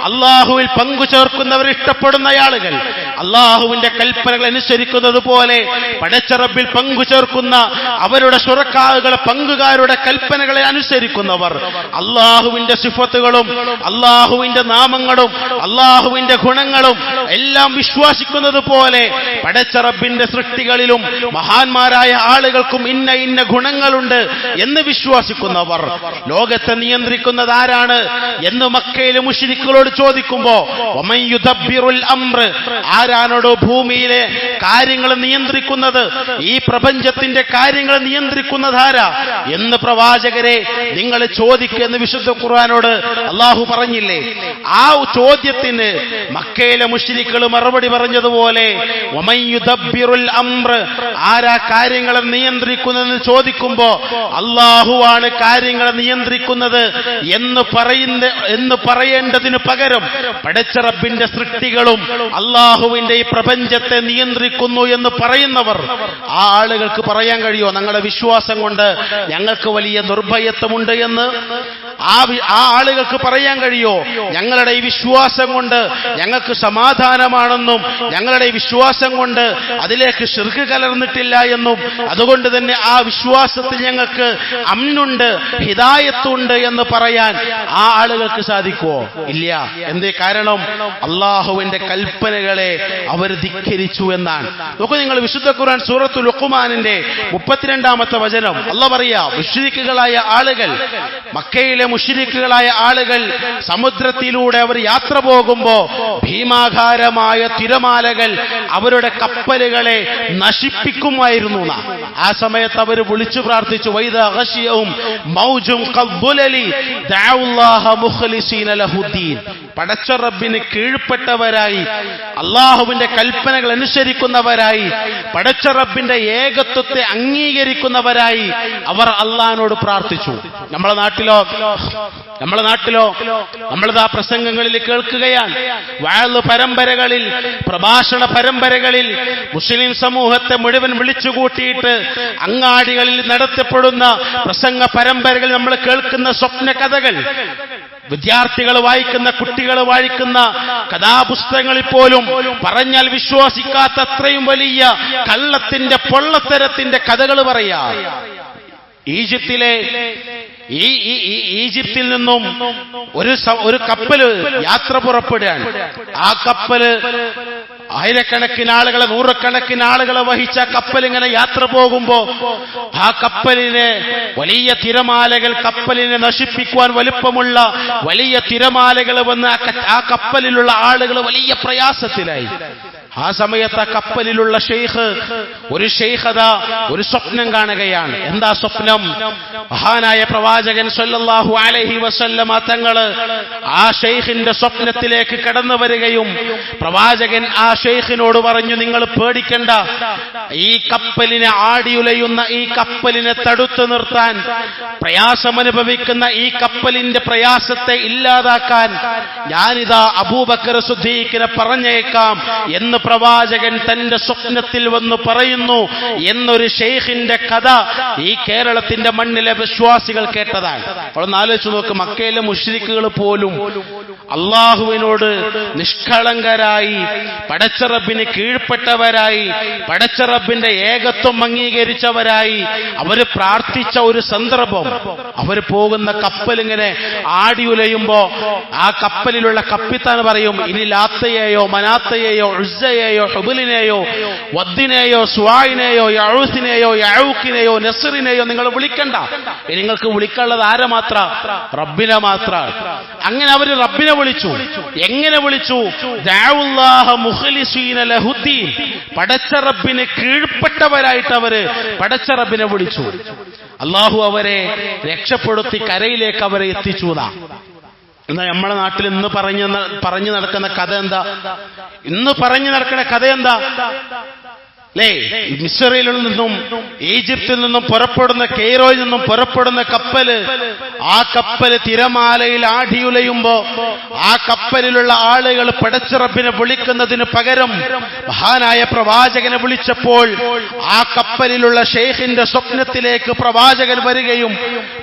അള്ളാഹുവിൽ പങ്കു ചേർക്കുന്നവർ ഇഷ്ടപ്പെടുന്ന ആളുകൾ, അള്ളാഹുവിന്റെ കൽപ്പനകൾ അനുസരിക്കുന്നത് പോലെ പടച്ച റബ്ബിൽ പങ്കു ചേർക്കുന്ന അവരുടെ ശുറക്കാകളുടെ പങ്കുകാരുടെ കൽപ്പനകളെ അനുസരിക്കുന്നവർ, അള്ളാഹുവിന്റെ സിഫത്തുകളും അള്ളാഹുവിന്റെ നാമങ്ങളും അള്ളാഹുവിന്റെ ഗുണങ്ങളും എല്ലാം വിശ്വസിക്കുന്നത് പോലെ പടച്ച റബ്ബിന്റെ സൃഷ്ടികളിലും മഹാന്മാരായ ആളുകൾക്കും ഇന്ന ഇന്ന ഗുണങ്ങളുണ്ട് എന്ന് വിശ്വസിക്കുന്നവർ ലോകത്തെ നിയന്ത്രിക്കുന്നത് ആരാണ് എന്ന് മക്കയിലെ മുശ്രിക്കുകളോട് ചോദിക്കുമ്പോ വമൻ യുദബ്ബിറുൽ അംർ, ആരാണോ ഭൂമിയിലെ കാര്യങ്ങൾ നിയന്ത്രിക്കുന്നത്, ഈ പ്രപഞ്ചത്തിന്റെ കാര്യങ്ങൾ നിയന്ത്രിക്കുന്നതാരാ എന്ന് പ്രവാചകരെ നിങ്ങൾ ചോദിക്കുമെന്ന് വിശുദ്ധ ഖുർആനോട് അള്ളാഹു പറഞ്ഞില്ലേ? ആ ചോദ്യത്തിന് മക്കയിലെ മുശ്രിക്കുകൾ മറുപടി പറഞ്ഞതുപോലെ വമൻ യുദബ്ബിറുൽ അംർ, ആരാ കാര്യങ്ങളെ നിയന്ത്രിക്കുന്നതെന്ന് ചോദിക്കുമ്പോ അള്ളാഹുവാണ് കാര്യങ്ങളെ നിയന്ത്രിക്കുന്നത് എന്ന് പറയേണ്ടതിന് പകരം പടച്ച റബ്ബിന്റെ സൃഷ്ടികളും അള്ളാഹുവിന്റെ ഈ പ്രപഞ്ചത്തെ നിയന്ത്രിക്കുന്നു എന്ന് പറയുന്നവർ, ആ ആളുകൾക്ക് പറയാൻ കഴിയോ ഞങ്ങളുടെ വിശ്വാസം കൊണ്ട് ഞങ്ങൾക്ക് വലിയ നിർഭയത്വമുണ്ട് എന്ന്? ആ ആളുകൾക്ക് പറയാൻ കഴിയോ ഞങ്ങളുടെ ഈ വിശ്വാസം കൊണ്ട് ഞങ്ങൾക്ക് സമാധാനമാണെന്നും ഞങ്ങളുടെ ഈ വിശ്വാസം കൊണ്ട് അതിലേക്ക് ശിർക്ക് കലർന്നിട്ടില്ല എന്നും അതുകൊണ്ട് തന്നെ ആ വിശ്വാസത്തിൽ ഞങ്ങൾക്ക് അമ്നുണ്ട് ഹിദായത്തുണ്ട് എന്ന് പറയാൻ ആ ആളുകൾക്ക് സാധിക്കുമോ? ഇല്ല. എന്തേ കാരണം? അള്ളാഹുവിന്റെ കൽപ്പനകളെ അവർ ധിക്കരിച്ചു എന്നാണ്. നോക്കൂ നിങ്ങൾ, വിശുദ്ധ ഖുർആൻ സൂറത്തുൽ ലുഖ്മാനിന്റെ 32-ാമത്തെ വചനം അല്ലാഹു പറയാ, മുശ്രിക്കുകളായ ആളുകൾ, മക്കയിലെ മുശ്രിക്കുകളായ ആളുകൾ സമുദ്രത്തിലൂടെ അവർ യാത്ര പോകുമ്പോ ഭീമാകാരമായ തിരമാലകൾ അവരുടെ കപ്പലുകളെ നശിപ്പിക്കുമായിരുന്നു. ആ സമയത്ത് അവർ വിളിച്ചു പ്രാർത്ഥിച്ചു, വൈദ ഗശിയഹും മൗജും ഖദ്ദുലലി ദഅഉല്ലാഹ മുഖ്ലിസീന ലഹുദ്ദീൻ, പടച്ച റബ്ബിന് കീഴ്പ്പെട്ടവരായി അള്ളാഹുവിന്റെ കൽപ്പനകൾ അനുസരിക്കുന്നവരായി പടച്ച റബ്ബിന്റെ ഏകത്വത്തെ അംഗീകരിക്കുന്നവരായി അവർ അള്ളാഹിനോട് പ്രാർത്ഥിച്ചു. നമ്മുടെ നാട്ടിലോ നമ്മളെ നാട്ടിലോ നമ്മളിതാ പ്രസംഗങ്ങളിൽ കേൾക്കുകയാണ്, വഅള് പരമ്പരകളിൽ, പ്രഭാഷണ പരമ്പരകളിൽ മുസ്ലിം സമൂഹത്തെ മുഴുവൻ വിളിച്ചുകൂട്ടിയിട്ട് അങ്ങാടികളിൽ നടത്തപ്പെടുന്ന പ്രസംഗ പരമ്പരകൾ നമ്മൾ കേൾക്കുന്ന സ്വപ്ന കഥകൾ, വിദ്യാർത്ഥികൾ വായിക്കുന്ന, കുട്ടികൾ വായിക്കുന്ന കഥാപുസ്തകങ്ങളിൽ പോലും പറഞ്ഞാൽ വിശ്വസിക്കാത്ത അത്രയും വലിയ കള്ളത്തിന്റെ പൊള്ളത്തരത്തിന്റെ കഥകൾ പറയാ. ഈജിപ്തിൽ നിന്നും ഒരു കപ്പല് യാത്ര പുറപ്പെടുകയാണ്. ആ കപ്പല് ആയിരക്കണക്കിന് ആളുകളെ, നൂറുകണക്കിന് ആളുകളെ വഹിച്ച കപ്പൽ ഇങ്ങനെ യാത്ര പോകുമ്പോ ആ കപ്പലിന് വലിയ തിരമാലകൾ, കപ്പലിനെ നശിപ്പിക്കുവാൻ വലുപ്പമുള്ള വലിയ തിരമാലകൾ വന്ന് ആ കപ്പലിലുള്ള ആളുകൾ വലിയ പ്രയാസത്തിലായി. ആ സമയത്ത് ആ കപ്പലിലുള്ള ഒരു ഷെയ്ഖ് ഒരു സ്വപ്നം കാണുകയാണ്. എന്താ സ്വപ്നം? മഹാനായ പ്രവാചകൻ സല്ലല്ലാഹു അലൈഹി വസല്ലമ തങ്ങള് ആ ഷെയ്ഖിന്റെ സ്വപ്നത്തിലേക്ക് കടന്നു വരികയും പ്രവാചകൻ ആ ഷെയ്ഖിനോട് പറഞ്ഞു, നിങ്ങൾ പേടിക്കണ്ട, ഈ കപ്പലിനെ ആടിയുലയുന്ന ഈ കപ്പലിനെ തടുത്തു നിർത്താൻ, പ്രയാസമനുഭവിക്കുന്ന ഈ കപ്പലിന്റെ പ്രയാസത്തെ ഇല്ലാതാക്കാൻ ഞാനിതാ അബൂബക്കർ സിദ്ദീഖിനെ പറഞ്ഞേക്കാം എന്ന് പ്രവാചകൻ തന്റെ സ്വപ്നത്തിൽ വന്ന് പറയുന്നു എന്നൊരു ഷെയ്ഖിന്റെ കഥ ഈ കേരളത്തിന്റെ മണ്ണിലെ വിശ്വാസികൾ കേട്ടതാണ്. അവളൊന്ന് ആലോചിച്ച് നോക്ക്, മക്കയിലെ മുശ്രിക്കുകൾ പോലും അള്ളാഹുവിനോട് നിഷ്കളങ്കരായി, പടച്ചറബിന് കീഴ്പ്പെട്ടവരായി, പടച്ചറബിന്റെ ഏകത്വം അംഗീകരിച്ചവരായി അവർ പ്രാർത്ഥിച്ച ഒരു സന്ദർഭം. അവർ പോകുന്ന കപ്പലിങ്ങനെ ആടിയുലയുമ്പോ ആ കപ്പലിലുള്ള കപ്പിത്താൻ പറയും, ഇനി ലാത്തയെയോ മനാത്തയെയോ ഉസ്സയെയോ ഹുബലിനെയോ വദ്ദിനെയോ സ്വായിനെയോ യഊസിനെയോ യഊക്കിനെയോ നസ്റിനെയോ നിങ്ങൾ വിളിക്കണ്ട, നിങ്ങൾക്ക് വിളിക്കാനുള്ളത് ആരെ മാത്ര? റബ്ബിനെ മാത്ര. അങ്ങനെ അവർ റബ്ബിനെ വിളിച്ചു. എങ്ങനെ വിളിച്ചു? ദഅവുല്ലാഹ മുഖ്ലിസീന ലഹുദ്ദീൻ, പടച്ച റബ്ബിന് കീഴ്പ്പെട്ടവരായിട്ട് അവര് പടച്ച റബ്ബിനെ വിളിച്ചു. അള്ളാഹു അവരെ രക്ഷപ്പെടുത്തി കരയിലേക്ക് അവരെ എത്തിച്ചു. എന്നാ നമ്മളെ നാട്ടിൽ ഇന്ന് പറഞ്ഞു നടക്കുന്ന കഥ എന്താ? ഇന്ന് പറഞ്ഞു നടക്കുന്ന കഥ എന്താ? അല്ലേ, മിസ്രയിൽ നിന്നും ഈജിപ്തിൽ നിന്നും പുറപ്പെടുന്ന, കെയ്റോയിൽ നിന്നും പുറപ്പെടുന്ന കപ്പല്, ആ കപ്പല് തിരമാലയിൽ ആടിയുലയുമ്പോ ആ കപ്പലിലുള്ള ആളുകൾ പടച്ച റബ്ബിനെ വിളിക്കുന്നതിന് പകരം മഹാനായ പ്രവാചകനെ വിളിച്ചപ്പോൾ ആ കപ്പലിലുള്ള ഷെയ്ഖിന്റെ സ്വപ്നത്തിലേക്ക് പ്രവാചകൻ വരികയും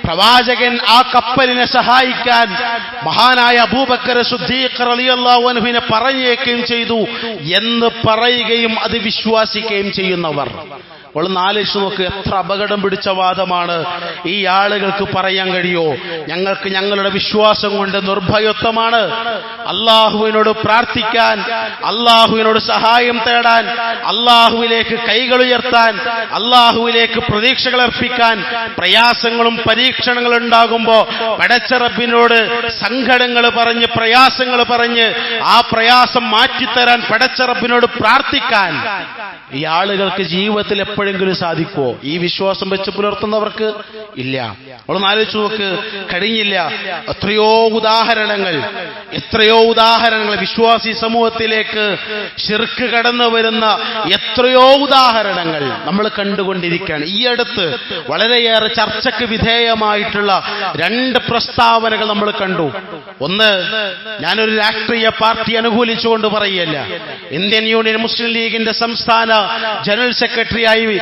പ്രവാചകൻ ആ കപ്പലിനെ സഹായിക്കാൻ മഹാനായ അബൂബക്കർ സിദ്ദീഖ് റളിയല്ലാഹു അൻഹുവിനെ പറഞ്ഞേക്കുകയും ചെയ്തു എന്ന് പറയുകയും അത് വിശ്വസിക്കുകയും ചെയ്യുന്നവർ. അപ്പോൾ ആലോചിച്ച് നോക്ക്, എത്ര അപകടം പിടിച്ച വാദമാണ്. ഈ ആളുകൾക്ക് പറയാൻ കഴിയോ ഞങ്ങൾക്ക് ഞങ്ങളുടെ വിശ്വാസം കൊണ്ട് നിർഭയത്വമാണ്, അള്ളാഹുവിനോട് പ്രാർത്ഥിക്കാൻ, അള്ളാഹുവിനോട് സഹായം തേടാൻ, അള്ളാഹുവിലേക്ക് കൈകൾ ഉയർത്താൻ, അള്ളാഹുവിലേക്ക് പ്രതീക്ഷകൾ അർപ്പിക്കാൻ, പ്രയാസങ്ങളും പരീക്ഷണങ്ങളും ഉണ്ടാകുമ്പോ പടച്ച റബ്ബിനോട് സങ്കടങ്ങൾ പറഞ്ഞ്, പ്രയാസങ്ങൾ പറഞ്ഞ് ആ പ്രയാസം മാറ്റിത്തരാൻ പടച്ച റബ്ബിനോട് പ്രാർത്ഥിക്കാൻ ഈ ആളുകൾക്ക് ജീവിതത്തിൽ എപ്പോഴെങ്കിലും സാധിക്കുമോ? ഈ വിശ്വാസം വെച്ച് പുലർത്തുന്നവർക്ക് ഇല്ല. അവളൊന്ന് ആലോചിച്ച് നോക്ക്, കഴിഞ്ഞില്ല. എത്രയോ ഉദാഹരണങ്ങൾ വിശ്വാസി സമൂഹത്തിലേക്ക് ശിർക്ക് കടന്നു വരുന്ന എത്രയോ ഉദാഹരണങ്ങൾ നമ്മൾ കണ്ടുകൊണ്ടിരിക്കുകയാണ്. ഈ അടുത്ത് വളരെയേറെ ചർച്ചയ്ക്ക് വിധേയമായിട്ടുള്ള 2 പ്രസ്താവനകൾ നമ്മൾ കണ്ടു. ഒന്ന്, ഞാനൊരു രാഷ്ട്രീയ പാർട്ടി അനുകൂലിച്ചുകൊണ്ട് പറയല്ല, ഇന്ത്യൻ യൂണിയൻ മുസ്ലിം ലീഗിന്റെ സംസ്ഥാന ജനറൽ സെക്രട്ടറിയായി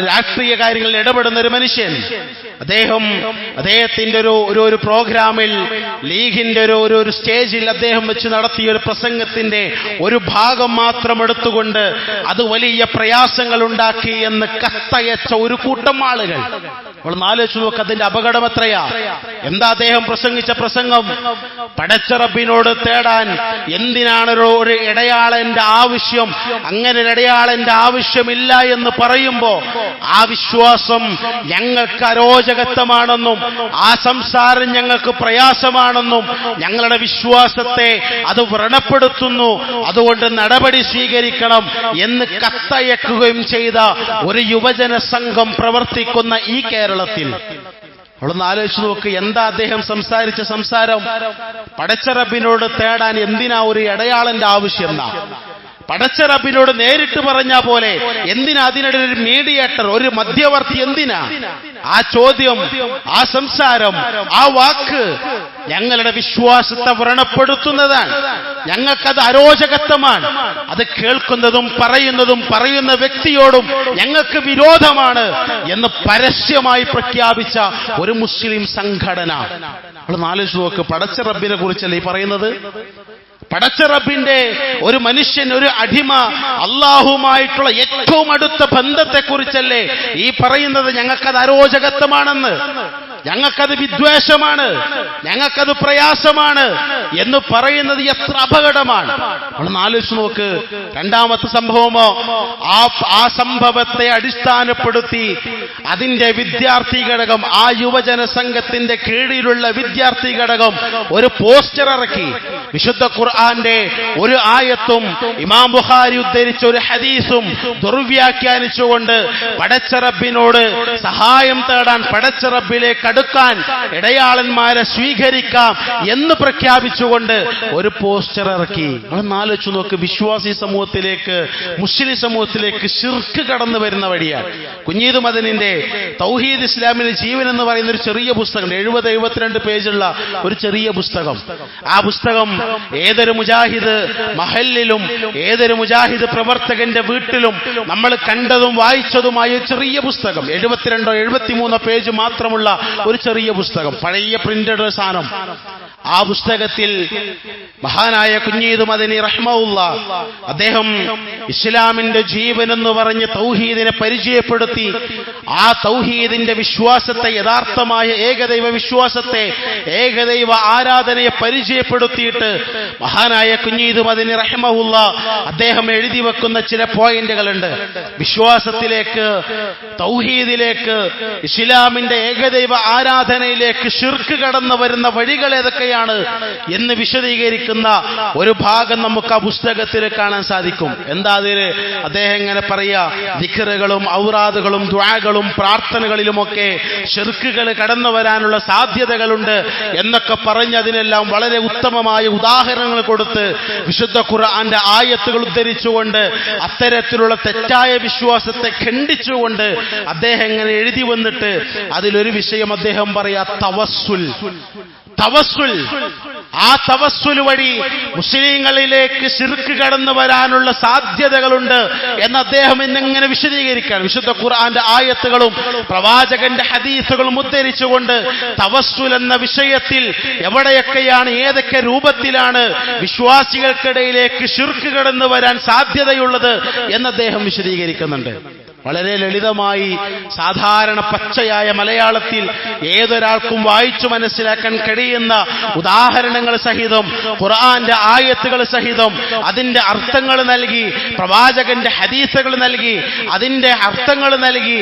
രാഷ്ട്രീയ കാര്യങ്ങളിൽ ഇടപെടുന്ന ഒരു മനുഷ്യൻ, അദ്ദേഹത്തിന്റെ ഒരു പ്രോഗ്രാമിൽ, ലീഗിന്റെ ഒരു സ്റ്റേജിൽ അദ്ദേഹം വെച്ച് നടത്തിയ ഒരു പ്രസംഗത്തിന്റെ ഒരു ഭാഗം മാത്രം എടുത്തുകൊണ്ട് അത് വലിയ പ്രയാസങ്ങൾ ഉണ്ടാക്കി എന്ന് കത്തയച്ച ഒരു കൂട്ടം ആളുകൾ. നമ്മൾ ആലോചിച്ച് നോക്ക്, അതിന്റെ അപകടം എത്രയാ. എന്താ അദ്ദേഹം പ്രസംഗിച്ച പ്രസംഗം? പടച്ച റബ്ബിനോട് തേടാൻ എന്തിനാണ് ഒരു ഇടയാളന്റെ ആവശ്യം? അങ്ങനെ ഒരു ഇടയാളന്റെ ആവശ്യമില്ല എന്ന് പറയുമ്പോ ആ വിശ്വാസം ഞങ്ങൾക്ക് അരോചകത്വമാണെന്നും ആ സംസാരം ഞങ്ങൾക്ക് പ്രയാസമാണെന്നും ഞങ്ങളുടെ വിശ്വാസത്തെ അത് വ്രണപ്പെടുത്തുന്നു, അതുകൊണ്ട് നടപടി സ്വീകരിക്കണം എന്ന് കത്തയക്കുകയും ചെയ്ത ഒരു യുവജന സംഘം പ്രവർത്തിക്കുന്ന ഈ കേരളത്തിൽ അവളൊന്ന് ആലോചിച്ച് നോക്ക്, എന്താ അദ്ദേഹം സംസാരിച്ച സംസാരം? പടച്ച റബ്ബിനോട് തേടാൻ എന്തിനാ ഒരു ഇടയാളന്റെ ആവശ്യം? പടച്ച റബ്ബിനോട് നേരിട്ട് പറഞ്ഞ പോലെ എന്തിനാ അതിനിടയിൽ ഒരു മീഡിയേറ്റർ, ഒരു മധ്യവർത്തി എന്തിനാ? ആ ചോദ്യം, ആ സംസാരം, ആ വാക്ക് ഞങ്ങളുടെ വിശ്വാസത്തെ വ്രണപ്പെടുത്തുന്നതാണ്. ഞങ്ങൾക്കത് അരോചകത്വമാണ്. അത് കേൾക്കുന്നതും പറയുന്ന വ്യക്തിയോടും ഞങ്ങൾക്ക് വിരോധമാണ് എന്ന് പരസ്യമായി പ്രഖ്യാപിച്ച ഒരു മുസ്ലിം സംഘടന. നമ്മൾ ആലോചിച്ച് നോക്ക്, പടച്ച റബ്ബിനെ കുറിച്ചല്ലേ ഈ പറയുന്നത്? പടച്ച റബ്ബിന്റെ ഒരു മനുഷ്യൻ, ഒരു അടിമ അള്ളാഹുമായിട്ടുള്ള ഏറ്റവും അടുത്ത ബന്ധത്തെക്കുറിച്ചല്ലേ ഈ പറയുന്നത്? ഞങ്ങൾക്കത് അരോചകത്വമാണെന്ന്, ഞങ്ങൾക്കത് വിദ്വേഷമാണ്, ഞങ്ങൾക്കത് പ്രയാസമാണ് എന്ന് പറയുന്നത് എത്ര അപകടമാണ്. നമ്മളൊന്ന് ആലോചിച്ച് നോക്ക്. രണ്ടാമത്തെ സംഭവമോ, ആ സംഭവത്തെ അടിസ്ഥാനപ്പെടുത്തി അതിന്റെ വിദ്യാർത്ഥി ഘടകം, ആ യുവജന സംഘത്തിന്റെ കീഴിലുള്ള വിദ്യാർത്ഥി ഘടകം ഒരു പോസ്റ്റർ ഇറക്കി. വിശുദ്ധ ഖുർആന്റെ ഒരു ആയത്തും ഇമാം ബുഖാരി ഉദ്ധരിച്ച ഒരു ഹദീസും ദുർവ്യാഖ്യാനിച്ചുകൊണ്ട് പടച്ച റബ്ബിനോട് സഹായം തേടാൻ, പടച്ച റബ്ബിലേക്ക് അടുക്കാൻ ഇടയാളന്മാരെ സ്വീകരിക്കാം എന്ന് പ്രഖ്യാപിച്ചുകൊണ്ട് ഒരു പോസ്റ്റർ ഇറക്കി. നമ്മളൊന്ന് ആലോചിച്ചു നോക്ക്. വിശ്വാസി സമൂഹത്തിലേക്ക്, മുസ്ലിം സമൂഹത്തിലേക്ക് ശിർക്ക് കടന്നു വരുന്ന വഴിയാണ്. കുഞ്ഞീദ് മദനിന്റെ തൗഹീദ് ഇസ്ലാമിന്റെ ജീവൻ എന്ന് പറയുന്ന ഒരു ചെറിയ പുസ്തകം, 70-72 പേജുള്ള ഒരു ചെറിയ പുസ്തകം. ആ പുസ്തകം ഏതൊരു മുജാഹിദ് മഹല്ലിലും ഏതൊരു മുജാഹിദ് പ്രവർത്തകന്റെ വീട്ടിലും നമ്മൾ കണ്ടതും വായിച്ചതുമായ ഒരു ചെറിയ പുസ്തകം, 72-73 പേജ് മാത്രമുള്ള ഒരു ചെറിയ പുസ്തകം, പഴയ പ്രിന്റഡ് സാധനം. ആ പുസ്തകത്തിൽ മഹാനായ കുഞ്ഞീദ് മദനി റഹ്മഹുല്ലാഹ് അദ്ദേഹം ഇസ്ലാമിന്റെ ജീവൻ എന്ന് പറഞ്ഞ് തൗഹീദിനെ പരിചയപ്പെടുത്തി. ആ തൗഹീദിന്റെ വിശ്വാസത്തെ, യഥാർത്ഥമായ ഏകദൈവ വിശ്വാസത്തെ, ഏകദൈവ ആരാധനയെ പരിചയപ്പെടുത്തിയിട്ട് മഹാനായ കുഞ്ഞീദ് മദനി റഹ്മഹുല്ലാഹ് അദ്ദേഹം എഴുതി വെക്കുന്ന ചില പോയിന്റുകളുണ്ട്. വിശ്വാസത്തിലേക്ക്, തൗഹീദിലേക്ക്, ഇസ്ലാമിന്റെ ഏകദൈവ ആരാധനയിലേക്ക് ശിർക്ക് കടന്നു വരുന്ന വഴികൾ ഏതൊക്കെയാണ് എന്ന് വിശദീകരിക്കുന്ന ഒരു ഭാഗം നമുക്ക് ആ പുസ്തകത്തിൽ കാണാൻ സാധിക്കും. എന്താ അതില് അദ്ദേഹം ഇങ്ങനെ പറയാ, ദിക്റുകളും ഔറാദുകളും ദുആകളും പ്രാർത്ഥനകളിലുമൊക്കെ ശിർക്കുകൾ കടന്നു വരാനുള്ള സാധ്യതകളുണ്ട് എന്നൊക്കെ പറഞ്ഞ് അതിനെല്ലാം വളരെ ഉത്തമമായ ഉദാഹരണങ്ങൾ കൊടുത്ത് വിശുദ്ധ ഖുർആന്റെ ആയത്തുകൾ ഉദ്ധരിച്ചുകൊണ്ട് അത്തരത്തിലുള്ള തെറ്റായ വിശ്വാസത്തെ ഖണ്ഡിച്ചുകൊണ്ട് അദ്ദേഹം ഇങ്ങനെ എഴുതി വന്നിട്ട് അതിലൊരു വിഷയം അദ്ദേഹം പറയാ, തവസ്സുൽ. ആ തവസ്സുൽ വഴി മുസ്ലിങ്ങളിലേക്ക് ശിർക്ക് കടന്നു വരാനുള്ള സാധ്യതകളുണ്ട് എന്ന് അദ്ദേഹം ഇന്നിങ്ങനെ വിശദീകരിക്കുകയാണ്. വിശുദ്ധ ഖുർആന്റെ ആയത്തുകളും പ്രവാചകന്റെ ഹദീസുകളും ഉദ്ധരിച്ചുകൊണ്ട് തവസ്സുൽ എന്ന വിഷയത്തിൽ എവിടെയൊക്കെയാണ്, ഏതൊക്കെ രൂപത്തിലാണ് വിശ്വാസികൾക്കിടയിലേക്ക് ശിർക്ക് കടന്നു വരാൻ സാധ്യതയുള്ളത് എന്ന് അദ്ദേഹം വിശദീകരിക്കുന്നുണ്ട്. വളരെ ലളിതമായി സാധാരണ പച്ചയായ മലയാളത്തിൽ ഏതൊരാൾക്കും വായിച്ചു മനസ്സിലാക്കാൻ കഴിയുന്ന ഉദാഹരണങ്ങൾ സഹിതം, ഖുർആന്റെ ആയത്തുകൾ സഹിതം അതിന്റെ അർത്ഥങ്ങൾ നൽകി, പ്രവാചകന്റെ ഹദീസുകൾ നൽകി, അതിന്റെ അർത്ഥങ്ങൾ നൽകി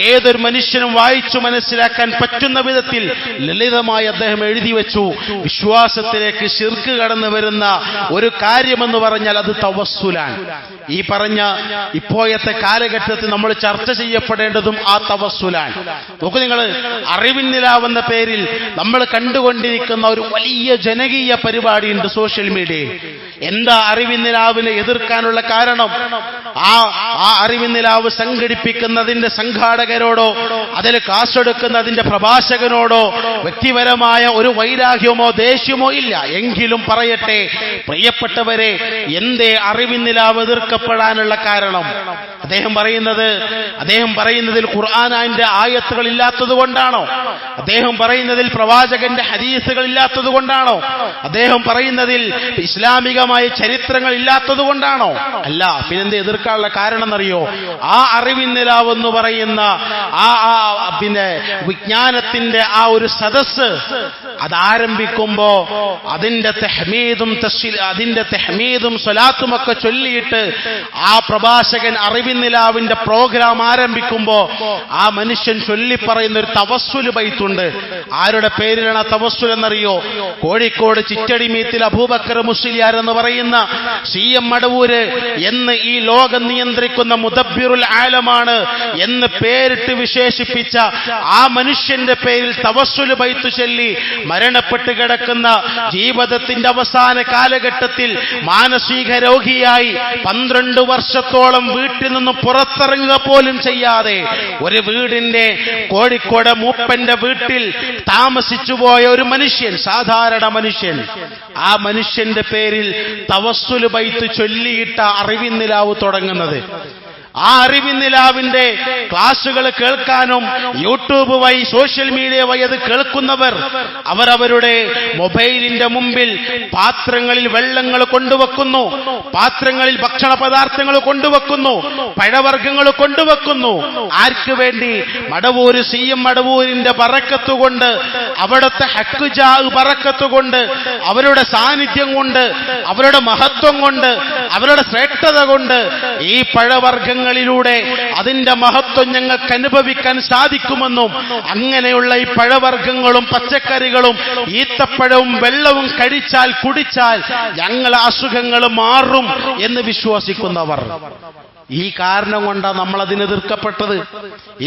ഏതൊരു മനുഷ്യനും വായിച്ചു മനസ്സിലാക്കാൻ പറ്റുന്ന വിധത്തിൽ ലളിതമായി അദ്ദേഹം എഴുതി വെച്ചു. വിശ്വാസത്തിലേക്ക് ശിർക്ക് കടന്നു വരുന്ന ഒരു കാര്യമെന്ന് പറഞ്ഞാൽ അത് തവസ്സുലാണ്. ഈ പറഞ്ഞ ഇപ്പോഴത്തെ കാലഘട്ടത്തിൽ നമ്മൾ ചർച്ച ചെയ്യപ്പെടേണ്ടതും ആ തവസ്സുലാണ്. നോക്കൂ നിങ്ങൾ, അറിവിൻ നിലാവെന്ന പേരിൽ നമ്മൾ കണ്ടുകൊണ്ടിരിക്കുന്ന ഒരു വലിയ ജനകീയ പരിപാടിയുണ്ട് സോഷ്യൽ മീഡിയയിൽ. എന്താ അറിവിൻ നിലാവിനെ എതിർക്കാനുള്ള കാരണം? ആ അറിവിൻ നിലാവ് സംഘടിപ്പിക്കുന്നതിന്റെ സംഘാടകരോടോ അതിൽ കാശെടുക്കുന്നതിന്റെ പ്രഭാഷകനോടോ വ്യക്തിപരമായ ഒരു വൈരാഗ്യമോ ദേഷ്യമോ ഇല്ല. എങ്കിലും പറയട്ടെ പ്രിയപ്പെട്ടവരെ, എന്തേ അറിവിൻ നിലാവ് എതിർക്കപ്പെടാനുള്ള കാരണം? അദ്ദേഹം പറയുന്നതിൽ ഖുർആനിന്റെ ആയത്തുകൾ ഇല്ലാത്തത് കൊണ്ടാണോ? അദ്ദേഹം പറയുന്നതിൽ പ്രവാചകന്റെ ഹദീസുകൾ ഇല്ലാത്തത് കൊണ്ടാണോ? അദ്ദേഹം പറയുന്നതിൽ ഇസ്ലാമികമായ ചരിത്രങ്ങൾ ഇല്ലാത്തത് കൊണ്ടാണോ? അല്ല. പിന്നെന്ത് എതിർക്കാനുള്ള കാരണം എന്നറിയോ? ആ അറിവിൻ നിലാവ് എന്ന് പറയുന്ന പിന്നെ വിജ്ഞാനത്തിന്റെ ആ ഒരു സദസ്സ് അതാരംഭിക്കുമ്പോ അതിന്റെ തെഹ്മീദും സ്വലാത്തും ഒക്കെ ചൊല്ലിയിട്ട് ആ പ്രഭാഷകൻ അറിവിൻ നിലാവിന്റെ പ്രോഗ്രാം ആരംഭിക്കുമ്പോ ആ മനുഷ്യൻ ചൊല്ലിപ്പറയുന്ന ഒരു തവസ്സുൽ ബൈത്തുണ്ട്. ആരുടെ പേരിലാണ് ആ തവസ്സുൽ എന്നറിയോ? കോഴിക്കോട് ചിറ്റടിമീത്തിൽ അബൂബക്കർ മുസ്ലിയാർ എന്ന് പറയുന്ന CM മടവൂര് എന്ന് ഈ ലോകം നിയന്ത്രിക്കുന്ന മുദബ്ബിറുൽ ആലമാണ് എന്ന് പേരിട്ട് വിശേഷിപ്പിച്ച ആ മനുഷ്യന്റെ പേരിൽ തവസ്സുൽ ബൈത്ത് ചൊല്ലി മരണപ്പെട്ട് കിടക്കുന്ന ജീവിതത്തിന്റെ അവസാന കാലഘട്ടത്തിൽ മാനസിക രോഗിയായി 12 വർഷത്തോളം വീട്ടിൽ നിന്ന് പുറത്തിറങ്ങുക പോലും ചെയ്യാതെ ഒരു വീടിന്റെ കോഴിക്കോട് മൂപ്പന്റെ വീട്ടിൽ താമസിച്ചു പോയ ഒരു മനുഷ്യൻ, സാധാരണ മനുഷ്യൻ, ആ മനുഷ്യന്റെ പേരിൽ തവസ്സുൽ ബൈത്ത് ചൊല്ലിയിട്ട അറിവിൻ നിലാവ് തുടങ്ങുന്നത്. ആ അറിവിൻ നിലാവിന്റെ ക്ലാസുകൾ കേൾക്കാനും യൂട്യൂബ് വഴി സോഷ്യൽ മീഡിയ വഴി അത് കേൾക്കുന്നവർ അവരവരുടെ മൊബൈലിന്റെ മുമ്പിൽ പാത്രങ്ങളിൽ വെള്ളങ്ങൾ കൊണ്ടുവെക്കുന്നു, പാത്രങ്ങളിൽ ഭക്ഷണ പദാർത്ഥങ്ങൾ കൊണ്ടുവെക്കുന്നു, പഴവർഗ്ഗങ്ങൾ കൊണ്ടുവെക്കുന്നു. ആർക്ക് വേണ്ടി? മടവൂര് CM മടവൂരിന്റെ ബറക്കത്തുകൊണ്ട്, അവിടുത്തെ ഹക്കുജാ ബറക്കത്തുകൊണ്ട്, അവരുടെ സാന്നിധ്യം കൊണ്ട്, അവരുടെ മഹത്വം കൊണ്ട്, അവരുടെ ശ്രേഷ്ഠത കൊണ്ട് ഈ പഴവർഗ്ഗങ്ങൾ ിലൂടെ അതിന്റെ മഹത്വം ഞങ്ങൾക്ക് അനുഭവിക്കാൻ സാധിക്കുമെന്നും അങ്ങനെയുള്ള ഈ പഴവർഗ്ഗങ്ങളും പച്ചക്കറികളും ഈത്തപ്പഴവും വെള്ളവും കുടിച്ചാൽ ഞങ്ങളെ അസുഖങ്ങൾ മാറും എന്ന് വിശ്വസിക്കുന്നവർ. ഈ കാരണം കൊണ്ടാണ് നമ്മൾ അതിന് എതിർക്കപ്പെട്ടത്.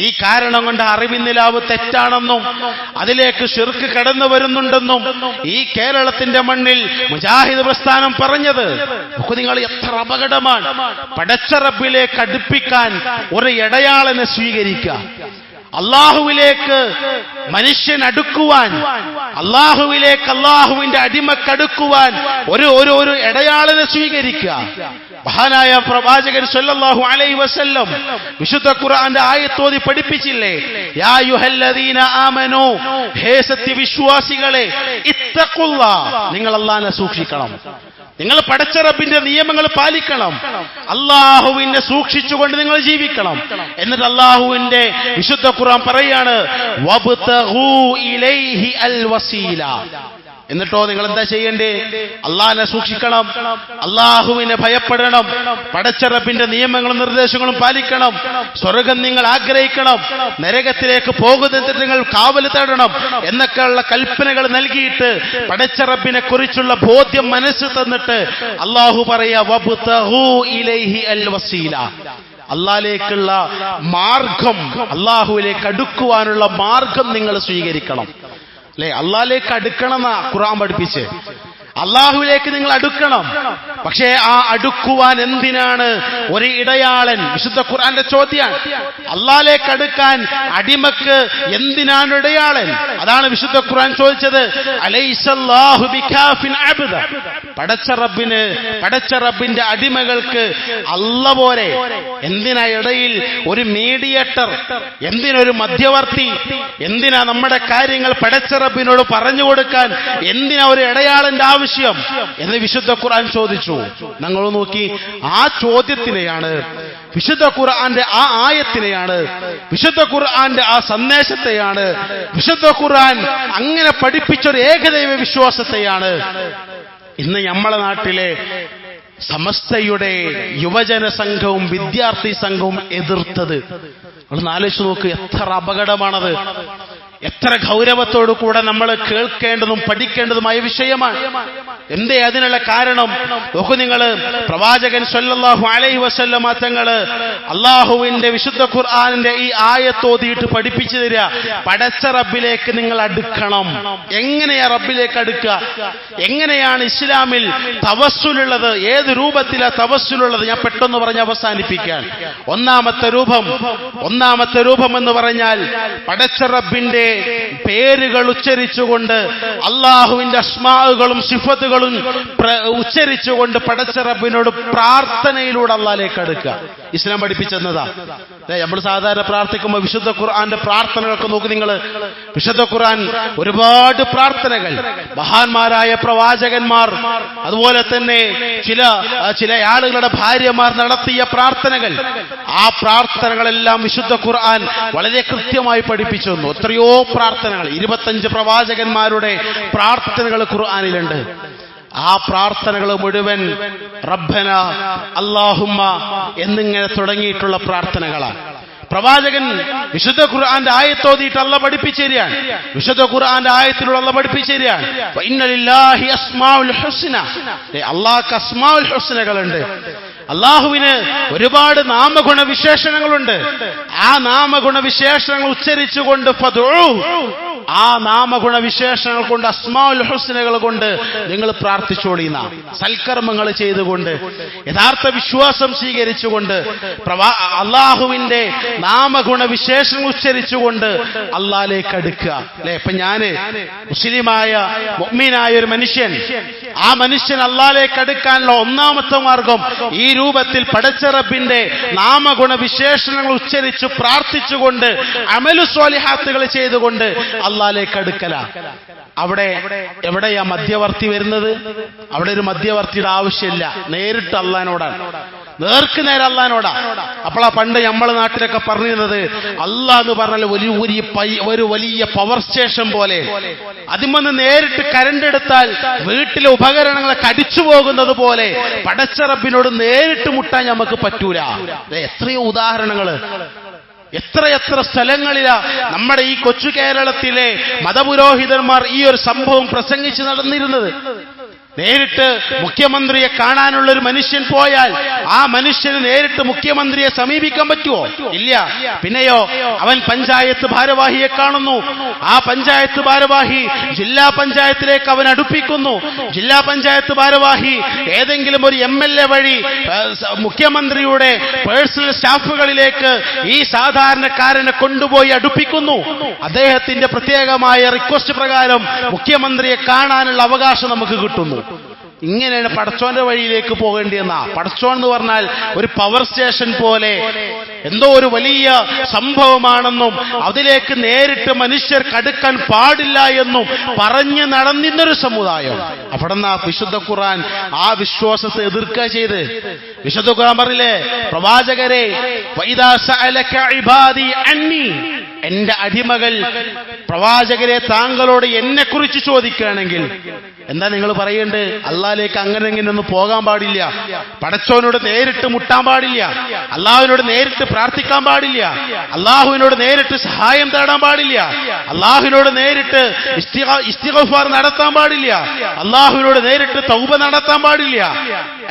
ഈ കാരണം കൊണ്ട് അറിവിൻ നിലാവ് തെറ്റാണെന്നും അതിലേക്ക് ശിർക്ക് കടന്നു വരുന്നുണ്ടെന്നും ഈ കേരളത്തിന്റെ മണ്ണിൽ മുജാഹിദ് പ്രസ്ഥാനം പറഞ്ഞത്. നിങ്ങൾ എത്ര അപകടമാണ്! പടച്ച റബ്ബിലേക്ക് അടുപ്പിക്കാൻ ഒരു ഇടയാളനെ സ്വീകരിക്കുക, അള്ളാഹുവിലേക്ക് മനുഷ്യൻ അടുക്കുവാൻ, അള്ളാഹുവിലേക്ക് അള്ളാഹുവിന്റെ അടിമക്കടുക്കുവാൻ ഒരു ഇടയാളനെ സ്വീകരിക്കുക. മഹാനായ പ്രവാചകൻ സല്ലല്ലാഹു അലൈഹി വസല്ലം വിശുദ്ധ ഖുർആന്റെ ആയത്തോതി പഠിപ്പിച്ചില്ലേ? യാ അയ്യുഹല്ലദീന ആമനൂ, ഹേ സത്യവിശ്വാസികളെ, ഇത്തഖുല്ലാഹ്, നിങ്ങൾ അല്ലാഹുവിനെ സൂക്ഷിക്കണം, നിങ്ങൾ പടച്ച റബ്ബിന്റെ നിയമങ്ങൾ പാലിക്കണം, അള്ളാഹുവിനെ സൂക്ഷിച്ചുകൊണ്ട് നിങ്ങൾ ജീവിക്കണം. എന്നിട്ട് അള്ളാഹുവിന്റെ വിശുദ്ധ ഖുർആൻ പറയാണ് വബ്തഗൂ ഇലൈഹി അൽ വസീല. എന്നിട്ടോ നിങ്ങൾ എന്താ ചെയ്യണ്ടേ? അള്ളാഹിനെ സൂക്ഷിക്കണം, അള്ളാഹുവിനെ ഭയപ്പെടണം, പടച്ച റബ്ബിന്റെ നിയമങ്ങളും നിർദ്ദേശങ്ങളും പാലിക്കണം, സ്വർഗം നിങ്ങൾ ആഗ്രഹിക്കണം, നരകത്തിലേക്ക് പോകുന്നതിന് നിങ്ങൾ കാവൽ തേടണം എന്നൊക്കെയുള്ള കൽപ്പനകൾ നൽകിയിട്ട് പടച്ച റബ്ബിനെ കുറിച്ചുള്ള ബോധ്യം മനസ്സ് തന്നിട്ട് അള്ളാഹു പറയാ വബ്തഗൂ ഇലൈഹി അൽ വസീല. അള്ളാഹിലേക്കുള്ള മാർഗം, അള്ളാഹുവിലേക്ക് അടുക്കുവാനുള്ള മാർഗം നിങ്ങൾ സ്വീകരിക്കണം. അല്ലെ, അള്ളാഹിലേക്ക് അടുക്കണം എന്നാ ഖുർആൻ പഠിപ്പിച്ച്. അള്ളാഹുവിലേക്ക് നിങ്ങൾ അടുക്കണം. പക്ഷേ ആ അടുക്കുവാൻ എന്തിനാണ് ഒരു ഇടയാളൻ? വിശുദ്ധ ഖുർആന്റെ ചോദ്യമാണ്. അള്ളാഹിലേക്ക് അടുക്കാൻ അടിമക്ക് എന്തിനാണ് ഇടയാളൻ? അതാണ് വിശുദ്ധ ഖുർആൻ ചോദിച്ചത്. അലൈസല്ലാഹു ബികാഫിൻ അബ്ദ, പടച്ച റബ്ബിന്റെ അടിമകൾക്ക് അല്ല പോരെ, എന്തിനാ ഇടയിൽ ഒരു മീഡിയേറ്റർ, എന്തിനൊരു മധ്യവർത്തി, എന്തിനാ നമ്മുടെ കാര്യങ്ങൾ പടച്ച റബ്ബിനോട് പറഞ്ഞു കൊടുക്കാൻ എന്തിനാ ഒരു ഇടയാളന്റെ ആവശ്യം എന്ന് വിശുദ്ധ ഖുർആൻ ചോദിച്ചു. നിങ്ങൾ നോക്കി, ആ ചോദ്യത്തിനെയാണ്, വിശുദ്ധ ഖുർആന്റെ ആ ആയത്തിനെയാണ്, വിശുദ്ധ ഖുർആന്റെ ആ സന്ദേശത്തെയാണ്, വിശുദ്ധ ഖുർആൻ അങ്ങനെ പഠിപ്പിച്ചൊരു ഏകദൈവ വിശ്വാസത്തെയാണ് ഇന്ന് നമ്മളെ നാട്ടിലെ സമസ്തയുടെ യുവജന സംഘവും വിദ്യാർത്ഥി സംഘവും എതിർത്തത്. നിങ്ങൾ ആലോചിച്ച് നോക്ക്, എത്ര അപകടമാണത്! എത്ര ഗൗരവത്തോടു കൂടെ നമ്മൾ കേൾക്കേണ്ടതും പഠിക്കേണ്ടതുമായ വിഷയമാണ്. എന്തേ അതിനുള്ള കാരണം? നോക്കൂ നിങ്ങൾ, പ്രവാചകൻ സല്ലല്ലാഹു അലൈഹി വസല്ലമ തങ്ങള് അള്ളാഹുവിന്റെ വിശുദ്ധ ഖുർആനിന്റെ ഈ ആയത്തോതിയിട്ട് പഠിപ്പിച്ചു തരിക, പടച്ച റബ്ബിലേക്ക് നിങ്ങൾ അടുക്കണം. എങ്ങനെയാ റബ്ബിലേക്ക് അടുക്കുക? എങ്ങനെയാണ് ഇസ്ലാമിൽ തവസ്സുലുള്ളത്? ഏത് രൂപത്തിലാ തവസ്സുലുള്ളത്? ഞാൻ പെട്ടെന്ന് പറഞ്ഞ് അവസാനിപ്പിക്കാൻ. ഒന്നാമത്തെ രൂപം എന്ന് പറഞ്ഞാൽ പടച്ച റബ്ബിന്റെ പേരുകൾ ഉച്ചരിച്ചുകൊണ്ട്, അള്ളാഹുവിന്റെ അസ്മാഉകളും സിഫത്തുകളും ഉച്ചരിച്ചുകൊണ്ട് പടച്ച റബ്ബിനോട് പ്രാർത്ഥനയിലൂടെ അള്ളാഹിലേക്ക് അടുക്കുക. ഇസ്ലാം പഠിപ്പിച്ചെന്നതാ. നമ്മൾ സാധാരണ പ്രാർത്ഥിക്കുമ്പോൾ വിശുദ്ധ ഖുർആന്റെ പ്രാർത്ഥനകളൊക്കെ നോക്കി നിങ്ങൾ. വിശുദ്ധ ഖുർആൻ ഒരുപാട് പ്രാർത്ഥനകൾ മഹാന്മാരായ പ്രവാചകന്മാർ, അതുപോലെ തന്നെ ചില ആളുകളുടെ ഭാര്യമാർ നടത്തിയ പ്രാർത്ഥനകൾ, ആ പ്രാർത്ഥനകളെല്ലാം വിശുദ്ധ ഖുർആൻ വളരെ കൃത്യമായി പഠിപ്പിച്ചു തന്നു. എത്രയോ പ്രാർത്ഥനകൾ, 25 പ്രവാചകന്മാരുടെ പ്രാർത്ഥനകൾ ഖുർആനിലുണ്ട്. ആ പ്രാർത്ഥനകൾ മുഴുവൻ റബ്ബന അല്ലാഹുമ്മ എന്നിങ്ങനെ തുടങ്ങിയിട്ടുള്ള പ്രാർത്ഥനകളാണ്. പ്രവാചകൻ വിശുദ്ധ ഖുർആന്റെ ആയത്തോതിയിട്ട് അല്ലാഹ് പഠിപ്പിച്ചു തരികയാണ്. വിശുദ്ധ ഖുർആന്റെ ആയത്തിലൂടെ അല്ലാഹ് പഠിപ്പിച്ചു തരികയാണ്, ഇന്നലില്ലാഹി അസ്മാഉൽ ഹുസ്ന. അല്ലാഹുക്ക് അസ്മാഉൽ ഹുസ്നകളുണ്ട്. അല്ലാഹുവിന് ഒരുപാട് നാമഗുണ വിശേഷണങ്ങളുണ്ട്. ആ നാമഗുണ വിശേഷണങ്ങൾ ഉച്ചരിച്ചുകൊണ്ട് ഫദ്ഉ, ആ നാമഗുണ വിശേഷണങ്ങൾ കൊണ്ട്, അസ്മാഉൽ ഹുസ്നകൾ കൊണ്ട് നിങ്ങൾ പ്രാർത്ഥിച്ചോളീന. സൽക്കർമ്മങ്ങൾ ചെയ്തുകൊണ്ട്, യഥാർത്ഥ വിശ്വാസം സ്വീകരിച്ചുകൊണ്ട്, അള്ളാഹുവിന്റെ നാമഗുണ വിശേഷണങ്ങൾ ഉച്ചരിച്ചുകൊണ്ട് അള്ളാഹിലേക്ക് അടുക്കുക. അല്ലെ, ഇപ്പൊ ഞാന് മുസ്ലിമായ മുഅ്മിനായ ഒരു മനുഷ്യൻ, ആ മനുഷ്യൻ അള്ളാഹിലേക്ക് അടുക്കാനുള്ള ഒന്നാമത്തെ മാർഗം ഈ രൂപത്തിൽ പടച്ച റബ്ബിന്റെ നാമഗുണ വിശേഷണങ്ങൾ ഉച്ചരിച്ചു പ്രാർത്ഥിച്ചുകൊണ്ട് അമലു സ്വാലിഹാത്തുകൾ ചെയ്തുകൊണ്ട് അള്ളാഹിലേക്ക് അടുക്കല. അവിടെ എവിടെയാ മധ്യവർത്തി വരുന്നത്? അവിടെ ഒരു മധ്യവർത്തിയുടെ ആവശ്യമില്ല, നേരിട്ട് അള്ളാഹിനോടാണ്, നേർക്ക് നേരെ അള്ളാഹിനോടാ. അപ്പോഴാ പണ്ട് നമ്മളെ നാട്ടിലൊക്കെ പറഞ്ഞിരുന്നത്, അള്ളാഹ് എന്ന് പറഞ്ഞാൽ ഒരു വലിയ പവർ സ്റ്റേഷൻ പോലെ, അതിമൊന്ന് നേരിട്ട് കരണ്ട് എടുത്താൽ വീട്ടിലെ ഉപകരണങ്ങളൊക്കെ അടിച്ചു പോകുന്നത് പോലെ പടച്ച റബ്ബിനോട് നേരിട്ട് മുട്ടാൻ നമുക്ക് പറ്റൂല. എത്രയോ ഉദാഹരണങ്ങള്, എത്രയെത്ര സ്ഥലങ്ങളിലാ നമ്മുടെ ഈ കൊച്ചു കേരളത്തിലെ മതപുരോഹിതന്മാർ ഈ ഒരു സംഭവം പ്രസംഗിച്ച് നടന്നിരുന്നത്. നേരിട്ട് മുഖ്യമന്ത്രിയെ കാണാനുള്ളൊരു മനുഷ്യൻ പോയാൽ ആ മനുഷ്യന് നേരിട്ട് മുഖ്യമന്ത്രിയെ സമീപിക്കാൻ പറ്റുമോ? ഇല്ല. പിന്നെയോ അവൻ പഞ്ചായത്ത് ഭാരവാഹിയെ കാണുന്നു, ആ പഞ്ചായത്ത് ഭാരവാഹി ജില്ലാ പഞ്ചായത്തിലേക്ക് അവൻ അടുപ്പിക്കുന്നു, ജില്ലാ പഞ്ചായത്ത് ഭാരവാഹി ഏതെങ്കിലും ഒരു MLA വഴി മുഖ്യമന്ത്രിയുടെ പേഴ്സണൽ സ്റ്റാഫുകളിലേക്ക് ഈ സാധാരണക്കാരനെ കൊണ്ടുപോയി അടുപ്പിക്കുന്നു. അദ്ദേഹത്തിന്റെ പ്രത്യേകമായ റിക്വസ്റ്റ് പ്രകാരം മുഖ്യമന്ത്രിയെ കാണാനുള്ള അവകാശം നമുക്ക് കിട്ടുന്നു. ഇങ്ങനെയാണ് പടച്ചോന്റെ വഴിയിലേക്ക് പോകേണ്ടിയെന്നാ. പടച്ചോൻ എന്ന് പറഞ്ഞാൽ ഒരു പവർ സ്റ്റേഷൻ പോലെ എന്തോ ഒരു വലിയ സംഭവമാണെന്നും അതിലേക്ക് നേരിട്ട് മനുഷ്യർ കടുക്കാൻ പാടില്ല എന്നും പറഞ്ഞ് നടന്നിരുന്നൊരു സമുദായം. അവിടെ നിന്ന് വിശുദ്ധ ഖുർആൻ ആ വിശ്വാസത്തെ എതിർക്കുക ചെയ്ത്. വിശുദ്ധ ഖുർആൻ പറഞ്ഞില്ലേ, പ്രവാചകരെ, വഇദാ സഅലക ഇബാദി അന്നി, എന്റെ അടിമകൾ പ്രവാചകരെ താങ്കളോട് എന്നെക്കുറിച്ച് ചോദിക്കുകയാണെങ്കിൽ എന്താ നിങ്ങൾ പറയേണ്ടത്? അള്ളാഹിലേക്ക് അങ്ങനെ ഇങ്ങനെയൊന്നും പോകാൻ പാടില്ല, പടച്ചോനോട് നേരിട്ട് മുട്ടാൻ പാടില്ല, അള്ളാഹുവിനോട് നേരിട്ട് പ്രാർത്ഥിക്കാൻ പാടില്ല, അള്ളാഹുവിനോട് നേരിട്ട് സഹായം തേടാൻ പാടില്ല, അള്ളാഹുവിനോട് നേരിട്ട് ഇസ്തിഗ്ഫാർ നടത്താൻ പാടില്ല, അള്ളാഹുവിനോട് നേരിട്ട് തൗബ നടത്താൻ പാടില്ല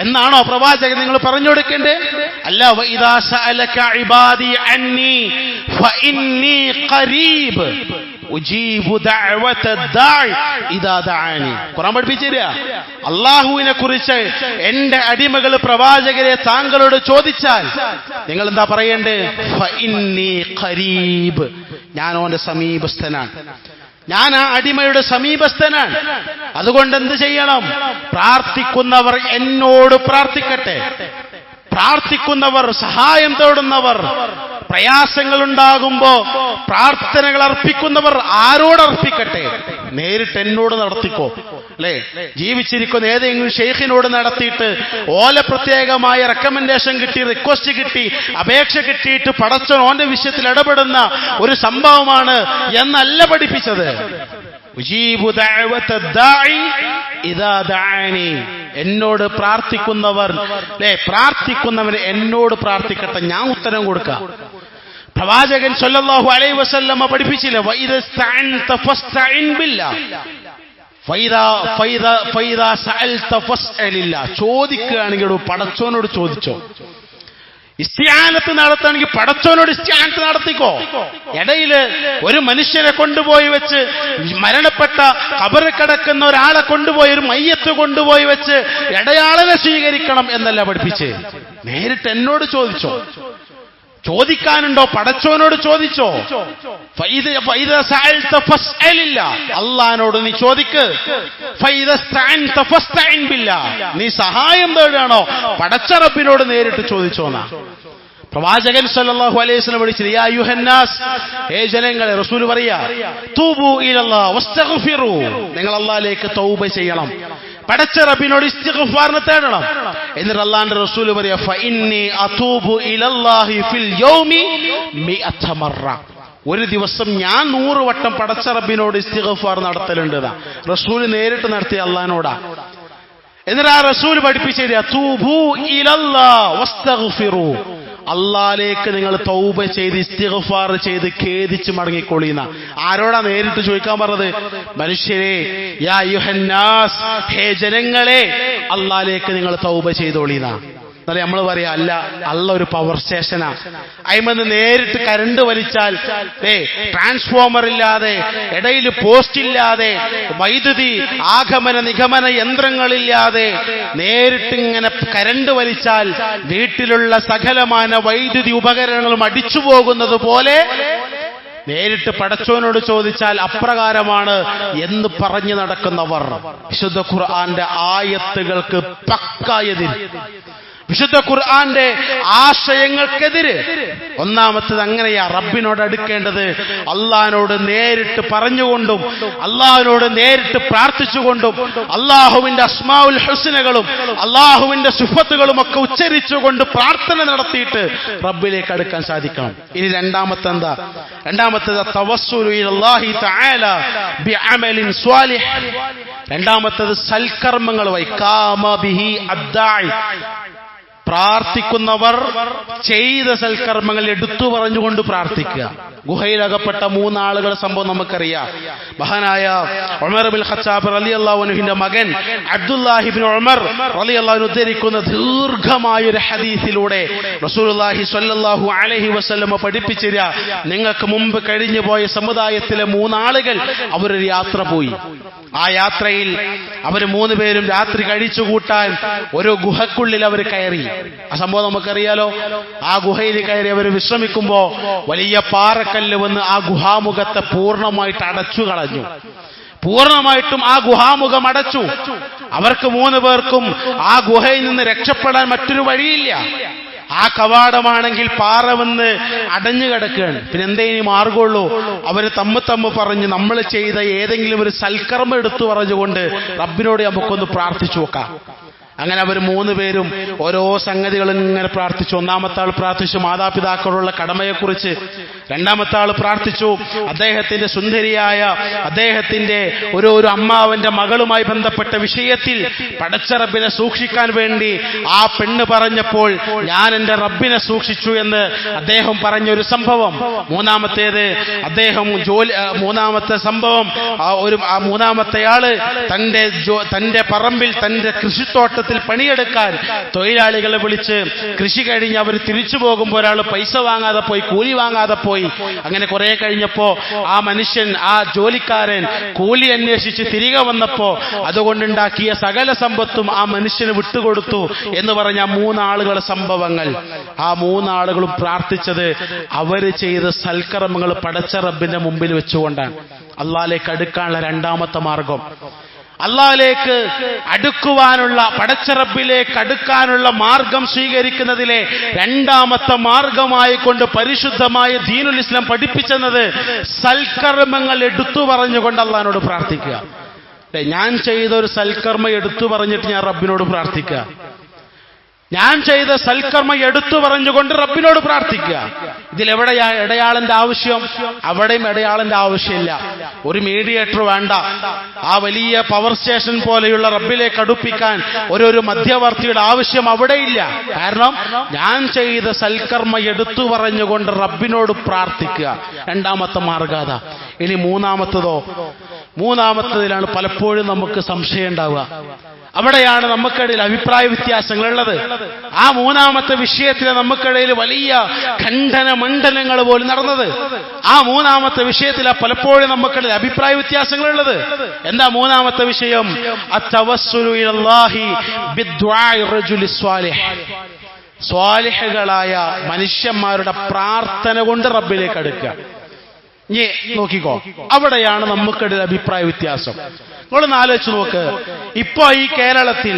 എന്നാണോ പ്രവാചകൻ നിങ്ങൾ പറഞ്ഞു കൊടുക്കേണ്ടത്? അല്ല, വഇദാ സഅലക ഇബാദി അന്നി ഫഇന്നി ഖരീബ് ഉജീബു ദഅവത ദാഇ ഇദാ ദഅാനി. ഖുർആൻ പഠിപ്പിച്ചില്ല, അല്ലാഹുവിനെ കുറിച്ച് എന്റെ അടിമകൾ പ്രവാചകരെ താങ്കളോട് ചോദിച്ചാൽ നിങ്ങൾ എന്താ പറയേണ്ടത്? ഫഇന്നി ഖരീബ്, ഞാൻ അവന്റെ സമീപസ്ഥനാണ്, ഞാൻ ആ അടിമയുടെ സമീപസ്ഥനാണ്. അതുകൊണ്ട് എന്ത് ചെയ്യണം? പ്രാർത്ഥിക്കുന്നവർ എന്നോട് പ്രാർത്ഥിക്കട്ടെ, പ്രാർത്ഥിക്കുന്നവർ, സഹായം തേടുന്നവർ, പ്രയാസങ്ങളുണ്ടാകുമ്പോ പ്രാർത്ഥനകൾ അർപ്പിക്കുന്നവർ ആരോടർപ്പിക്കട്ടെ? നേരിട്ട് എന്നോട് നടത്തിക്കോ. അല്ലെ, ജീവിച്ചിരിക്കുന്ന ഏതെങ്കിലും ഷെയ്ഖിനോട് നടത്തിയിട്ട് ഓല പ്രത്യേകമായ റെക്കമെൻഡേഷൻ കിട്ടി, റിക്വസ്റ്റ് കിട്ടി, അപേക്ഷ കിട്ടിയിട്ട് പടച്ചോൻ ഓന്റെ വിഷയത്തിൽ ഇടപെടുന്ന ഒരു സംഭവമാണ് എന്നല്ല പഠിപ്പിച്ചത്. ഉജീബു ദഅവത ദാഇ ഇദാ ദഅാനി, എന്നോട് പ്രാർത്ഥിക്കുന്നവർ, അല്ലെ, പ്രാർത്ഥിക്കുന്നവർ എന്നോട് പ്രാർത്ഥിക്കട്ടെ, ഞാൻ ഉത്തരം കൊടുക്കാം. പ്രവാചകൻ സല്ലല്ലാഹു അലൈഹി വസല്ലമ പഠിപ്പിച്ചില്ല, വഇദസ്തഅൻത ഫസ്തഇൻ ബില്ലാഹ് ഫൈദാ സഅൽത ഫസ്അലില്ലാ. ചോദിക്കുകയാണെങ്കിൽ പടച്ചോനോട് ചോദിച്ചോ. ഇസ്തിആനത്ത് നടത്തണമെങ്കിൽ പടച്ചോനോട് ഇസ്തിആനത്ത് നടത്തിക്കോ. ഇടയില് ഒരു മനുഷ്യനെ കൊണ്ടുപോയി വെച്ച്, മരണപ്പെട്ട ഖബറിൽ കിടക്കുന്ന ഒരാളെ കൊണ്ടുപോയി, ഒരു മയ്യത്ത് കൊണ്ടുപോയി വെച്ച് ഇടയാളനെ സ്വീകരിക്കണം എന്നല്ല പഠിപ്പിച്ച്. നേരിട്ട് എന്നോട് ചോദിച്ചോ. ചോദിക്കാനുണ്ടോ? പടച്ചോനോട് ചോദിച്ചോ. അള്ളാനോട് നീ ചോദിക്ക്. നീ സഹായം തേടാണോ? പടച്ച റബ്ബിനോട് നേരിട്ട് ചോദിച്ചോന്നാ പ്രവാചകൻ സല്ലല്ലാഹു അലൈഹി വസല്ലം വിളിച്ചത്. യാ അയ്യുഹന്നാസ്, ഹേ ജനങ്ങളെ, റസൂൽ പറയാ, തൂബു ഇലല്ലാഹ് വസ്തഗ്ഫിറു, നിങ്ങൾ അല്ലാഹുവിലേക്ക് തൗബ ചെയ്യണം, പടച്ച റബ്ബിനോട് ഇസ്തിഗ്ഫാറിനെ തേടണം. എന്നിട്ട് അല്ലാഹുവിന്റെ റസൂൽ പറയാ, ഫഇന്നി അതൂബു ഇലല്ലാഹി ഫിൽ യൗമി 100 മറ, ഒരു ദിവസം ഞാൻ 100 വട്ടം പടച്ച റബ്ബിനോട് ഇസ്തിഗ്ഫാർ നടത്തലുണ്ട്. റസൂൽ നേരിട്ട് നടത്തിയ അല്ലാഹുവിനോടാ. എന്നിട്ട് ആ റസൂൽ പഠിപ്പിച്ചത്, തൂബു ഇലല്ലാഹ് വസ്തഗ്ഫിറു, അള്ളാലേക്ക് നിങ്ങൾ തൗബ ചെയ്ത് ഇസ്തിഗ്ഫാർ ചെയ്ത് ഖേദിച്ച് മടങ്ങിക്കൊള്ളിന. ആരോടാ നേരിട്ട് ചോദിക്കാൻ പറഞ്ഞത്? മനുഷ്യരെ, യാ അയ്യുഹന്നാസ്, ഹേ ജനങ്ങളെ, അള്ളാലേക്ക് നിങ്ങൾ തൗബ ചെയ്തോളീന. എന്നാലും നമ്മൾ പറയാ, അല്ല, അള്ള ഒരു പവർ സ്റ്റേഷനാ, അയിമെന്ന് നേരിട്ട് കരണ്ട് വലിച്ചാൽ ട്രാൻസ്ഫോമർ ഇല്ലാതെ, ഇടയിൽ പോസ്റ്റ് ഇല്ലാതെ, വൈദ്യുതി ആഗമന നിഗമന യന്ത്രങ്ങളില്ലാതെ നേരിട്ട് ഇങ്ങനെ കരണ്ട് വലിച്ചാൽ വീട്ടിലുള്ള സകലമാന വൈദ്യുതി ഉപകരണങ്ങളും അടിച്ചു പോകുന്നത് പോലെ നേരിട്ട് പടച്ചോനോട് ചോദിച്ചാൽ അപ്രകാരമാണ് എന്ന് പറഞ്ഞു നടക്കുന്നവർ വിശുദ്ധ ഖുർആന്റെ ആയത്തുകൾക്ക് പക്കായെതിര്, വിശുദ്ധ ഖുർആന്റെ ആശയങ്ങൾക്കെതിരെ. ഒന്നാമത്തത് അങ്ങനെയാ. റബ്ബിനോട് അടുക്കേണ്ടത് അള്ളാഹിനോട് നേരിട്ട് പറഞ്ഞുകൊണ്ടും അള്ളാഹിനോട് നേരിട്ട് പ്രാർത്ഥിച്ചുകൊണ്ടും അള്ളാഹുവിന്റെ അസ്മാഉൽ ഹുസ്നകളും അള്ളാഹുവിന്റെ സിഫത്തുകളും ഒക്കെ ഉച്ചരിച്ചുകൊണ്ട് പ്രാർത്ഥന നടത്തിയിട്ട് റബ്ബിലേക്ക് അടുക്കാൻ സാധിക്കണം. ഇനി രണ്ടാമത്തെ എന്താ? രണ്ടാമത്തേത് തവസ്സുലു ഇലല്ലാഹി തആല ബിഅമലിൻ സ്വാലിഹ്. രണ്ടാമത്തേത് സൽക്കർമ്മങ്ങൾ വഴി. ഖാമ ബിഹി അദ്ദാഇ, പ്രാർത്ഥിക്കുന്നവർ ചെയ്ത സൽക്കർമ്മങ്ങൾ എടുത്തു പറഞ്ഞുകൊണ്ട് പ്രാർത്ഥിക്കുക. ഗുഹയിലകപ്പെട്ട 3 ആളുകളുടെ സംഭവം നമുക്കറിയാം. മഹാനായ ഉമർ ഇബ്നുൽ ഖത്താബ് റളിയല്ലാഹു അൻഹുവിന്റെ മകൻ അബ്ദുല്ലാഹി ഇബ്നു ഉമർ റളിയല്ലാഹു അൻഹു ഉദ്ധരിക്കുന്ന ദീർഘമായ ഒരു ഹദീസിലൂടെ റസൂലുള്ളാഹി സ്വല്ലല്ലാഹു അലൈഹി വസല്ലം പഠിപ്പിച്ചിര, നിങ്ങൾക്ക് മുമ്പ് കഴിഞ്ഞു പോയ സമുദായത്തിലെ 3 ആളുകൾ അവരൊരു യാത്ര പോയി. ആ യാത്രയിൽ അവർ 3 പേരും രാത്രി കഴിച്ചുകൂട്ടാൻ ഒരു ഗുഹക്കുള്ളിൽ അവർ കയറി. ആ സംഭവം നമുക്കറിയാലോ. ആ ഗുഹയിൽ കയറി അവർ വിശ്രമിക്കുമ്പോ വലിയ പാറക്കല്ല് വന്ന് ആ ഗുഹാമുഖത്തെ പൂർണ്ണമായിട്ട് അടച്ചു കളഞ്ഞു. പൂർണ്ണമായിട്ടും ആ ഗുഹാമുഖം അടച്ചു. അവർക്ക് 3 പേർക്കും ആ ഗുഹയിൽ നിന്ന് രക്ഷപ്പെടാൻ മറ്റൊരു വഴിയില്ല. ആ കവാടമാണെങ്കിൽ പാറ വന്ന് അടഞ്ഞു കിടക്കുകയാണ്. പിന്നെ എന്തേ ഇനി മാർഗമുള്ളൂ? അവര് തമ്മ് പറഞ്ഞ് നമ്മൾ ചെയ്ത ഏതെങ്കിലും ഒരു സൽക്കർമ്മം എടുത്തു പറഞ്ഞുകൊണ്ട് റബ്ബിനോട് നമുക്കൊന്ന് പ്രാർത്ഥിച്ചു നോക്കാം. അങ്ങനെ അവർ 3 പേരും ഓരോ സംഗതികളും ഇങ്ങനെ പ്രാർത്ഥിച്ചു. ഒന്നാമത്തെ ആൾ പ്രാർത്ഥിച്ചു മാതാപിതാക്കളുള്ള കടമയെക്കുറിച്ച്. രണ്ടാമത്തെ ആൾ പ്രാർത്ഥിച്ചു അദ്ദേഹത്തിന്റെ സുന്ദരിയായ അദ്ദേഹത്തിന്റെ ഒരു അമ്മാവന്റെ മകളുമായി ബന്ധപ്പെട്ട വിഷയത്തിൽ പടച്ച റബ്ബിനെ സൂക്ഷിക്കാൻ വേണ്ടി ആ പെണ്ണ് പറഞ്ഞപ്പോൾ ഞാൻ എന്റെ റബ്ബിനെ സൂക്ഷിച്ചു എന്ന് അദ്ദേഹം പറഞ്ഞൊരു സംഭവം. മൂന്നാമത്തേത് അദ്ദേഹം മൂന്നാമത്തെ സംഭവം, മൂന്നാമത്തെയാള് തന്റെ പറമ്പിൽ തന്റെ കൃഷിത്തോട്ടത്തിൽ പണിയെടുക്കാൻ തൊഴിലാളികളെ വിളിച്ച് കൃഷി കഴിഞ്ഞ് അവർ തിരിച്ചു പോകുമ്പോൾ ഒരാൾ പൈസ വാങ്ങാതെ പോയി, കൂലി വാങ്ങാതെ പോയി. അങ്ങനെ കുറെ കഴിഞ്ഞപ്പോ ആ മനുഷ്യൻ, ആ ജോലിക്കാരൻ കൂലി അന്വേഷിച്ച് തിരികെ വന്നപ്പോ അതുകൊണ്ടുണ്ടാക്കിയ സകല സമ്പത്തും ആ മനുഷ്യന് വിട്ടുകൊടുത്തു എന്ന് പറഞ്ഞ 3 ആളുകളുടെ സംഭവങ്ങൾ. ആ 3 ആളുകളും പ്രാർത്ഥിച്ചത് അവര് ചെയ്ത സൽക്കർമ്മങ്ങൾ പടച്ച റബ്ബിന്റെ മുമ്പിൽ വെച്ചുകൊണ്ടാണ്. അള്ളാഹിലേക്ക് അടുക്കാനുള്ള രണ്ടാമത്തെ മാർഗം, അള്ളാഹിലേക്ക് അടുക്കുവാനുള്ള, പടച്ച റബ്ബിലേക്ക് അടുക്കാനുള്ള മാർഗം സ്വീകരിക്കുന്നതിലെ രണ്ടാമത്തെ മാർഗമായി കൊണ്ട് പരിശുദ്ധമായ ദീനുൽ ഇസ്ലാം പഠിപ്പിച്ചെന്നത് സൽക്കർമ്മങ്ങൾ എടുത്തു പറഞ്ഞുകൊണ്ട് അള്ളാഹിനോട് പ്രാർത്ഥിക്കുക. ഞാൻ ചെയ്ത ഒരു സൽക്കർമ്മം എടുത്തു പറഞ്ഞിട്ട് ഞാൻ റബ്ബിനോട് പ്രാർത്ഥിക്കുക. ഞാൻ ചെയ്ത സൽക്കർമ്മം എടുത്തു പറഞ്ഞുകൊണ്ട് റബ്ബിനോട് പ്രാർത്ഥിക്കുക. ഇതിലെവിടെയാ ഇടയാളന്റെ ആവശ്യം? അവിടെയും ഇടയാളന്റെ ആവശ്യമില്ല. ഒരു മീഡിയേറ്റർ വേണ്ട. ആ വലിയ പവർ സ്റ്റേഷൻ പോലെയുള്ള റബ്ബിലേക്ക് അടുപ്പിക്കാൻ ഒരു മധ്യവർത്തിയുടെ ആവശ്യം അവിടെയില്ല. കാരണം ഞാൻ ചെയ്ത സൽക്കർമ്മം എടുത്തു പറഞ്ഞുകൊണ്ട് റബ്ബിനോട് പ്രാർത്ഥിക്കുക. രണ്ടാമത്തെ മാർഗാത. ഇനി മൂന്നാമത്തതിലാണ് പലപ്പോഴും നമുക്ക് സംശയം ഉണ്ടാവുക. അവിടെയാണ് നമുക്കിടയിൽ അഭിപ്രായ വ്യത്യാസങ്ങളുള്ളത്. ആ മൂന്നാമത്തെ വിഷയത്തിൽ നമുക്കിടയിൽ വലിയ ഖണ്ഡന മണ്ഡലങ്ങൾ പോലും നടന്നത്. ആ മൂന്നാമത്തെ വിഷയത്തിലാണ് പലപ്പോഴും നമുക്കിടയിൽ അഭിപ്രായ വ്യത്യാസങ്ങളുള്ളത്. എന്താ മൂന്നാമത്തെ വിഷയം? അത്തവസ്സുലു ഇലല്ലാഹി ബിദ്ദുആഇ റജുലി സ്വാലിഹ്. സ്വാലിഹുകളായ മനുഷ്യന്മാരുടെ പ്രാർത്ഥന കൊണ്ട് റബ്ബിലേക്ക് അടുക്കുക. നോക്കിക്കോ, അവിടെയാണ് നമുക്കിടയിൽ അഭിപ്രായ വ്യത്യാസം. നിങ്ങളൊന്ന് ആലോചിച്ച് നോക്ക്. ഇപ്പോ ഈ കേരളത്തിൽ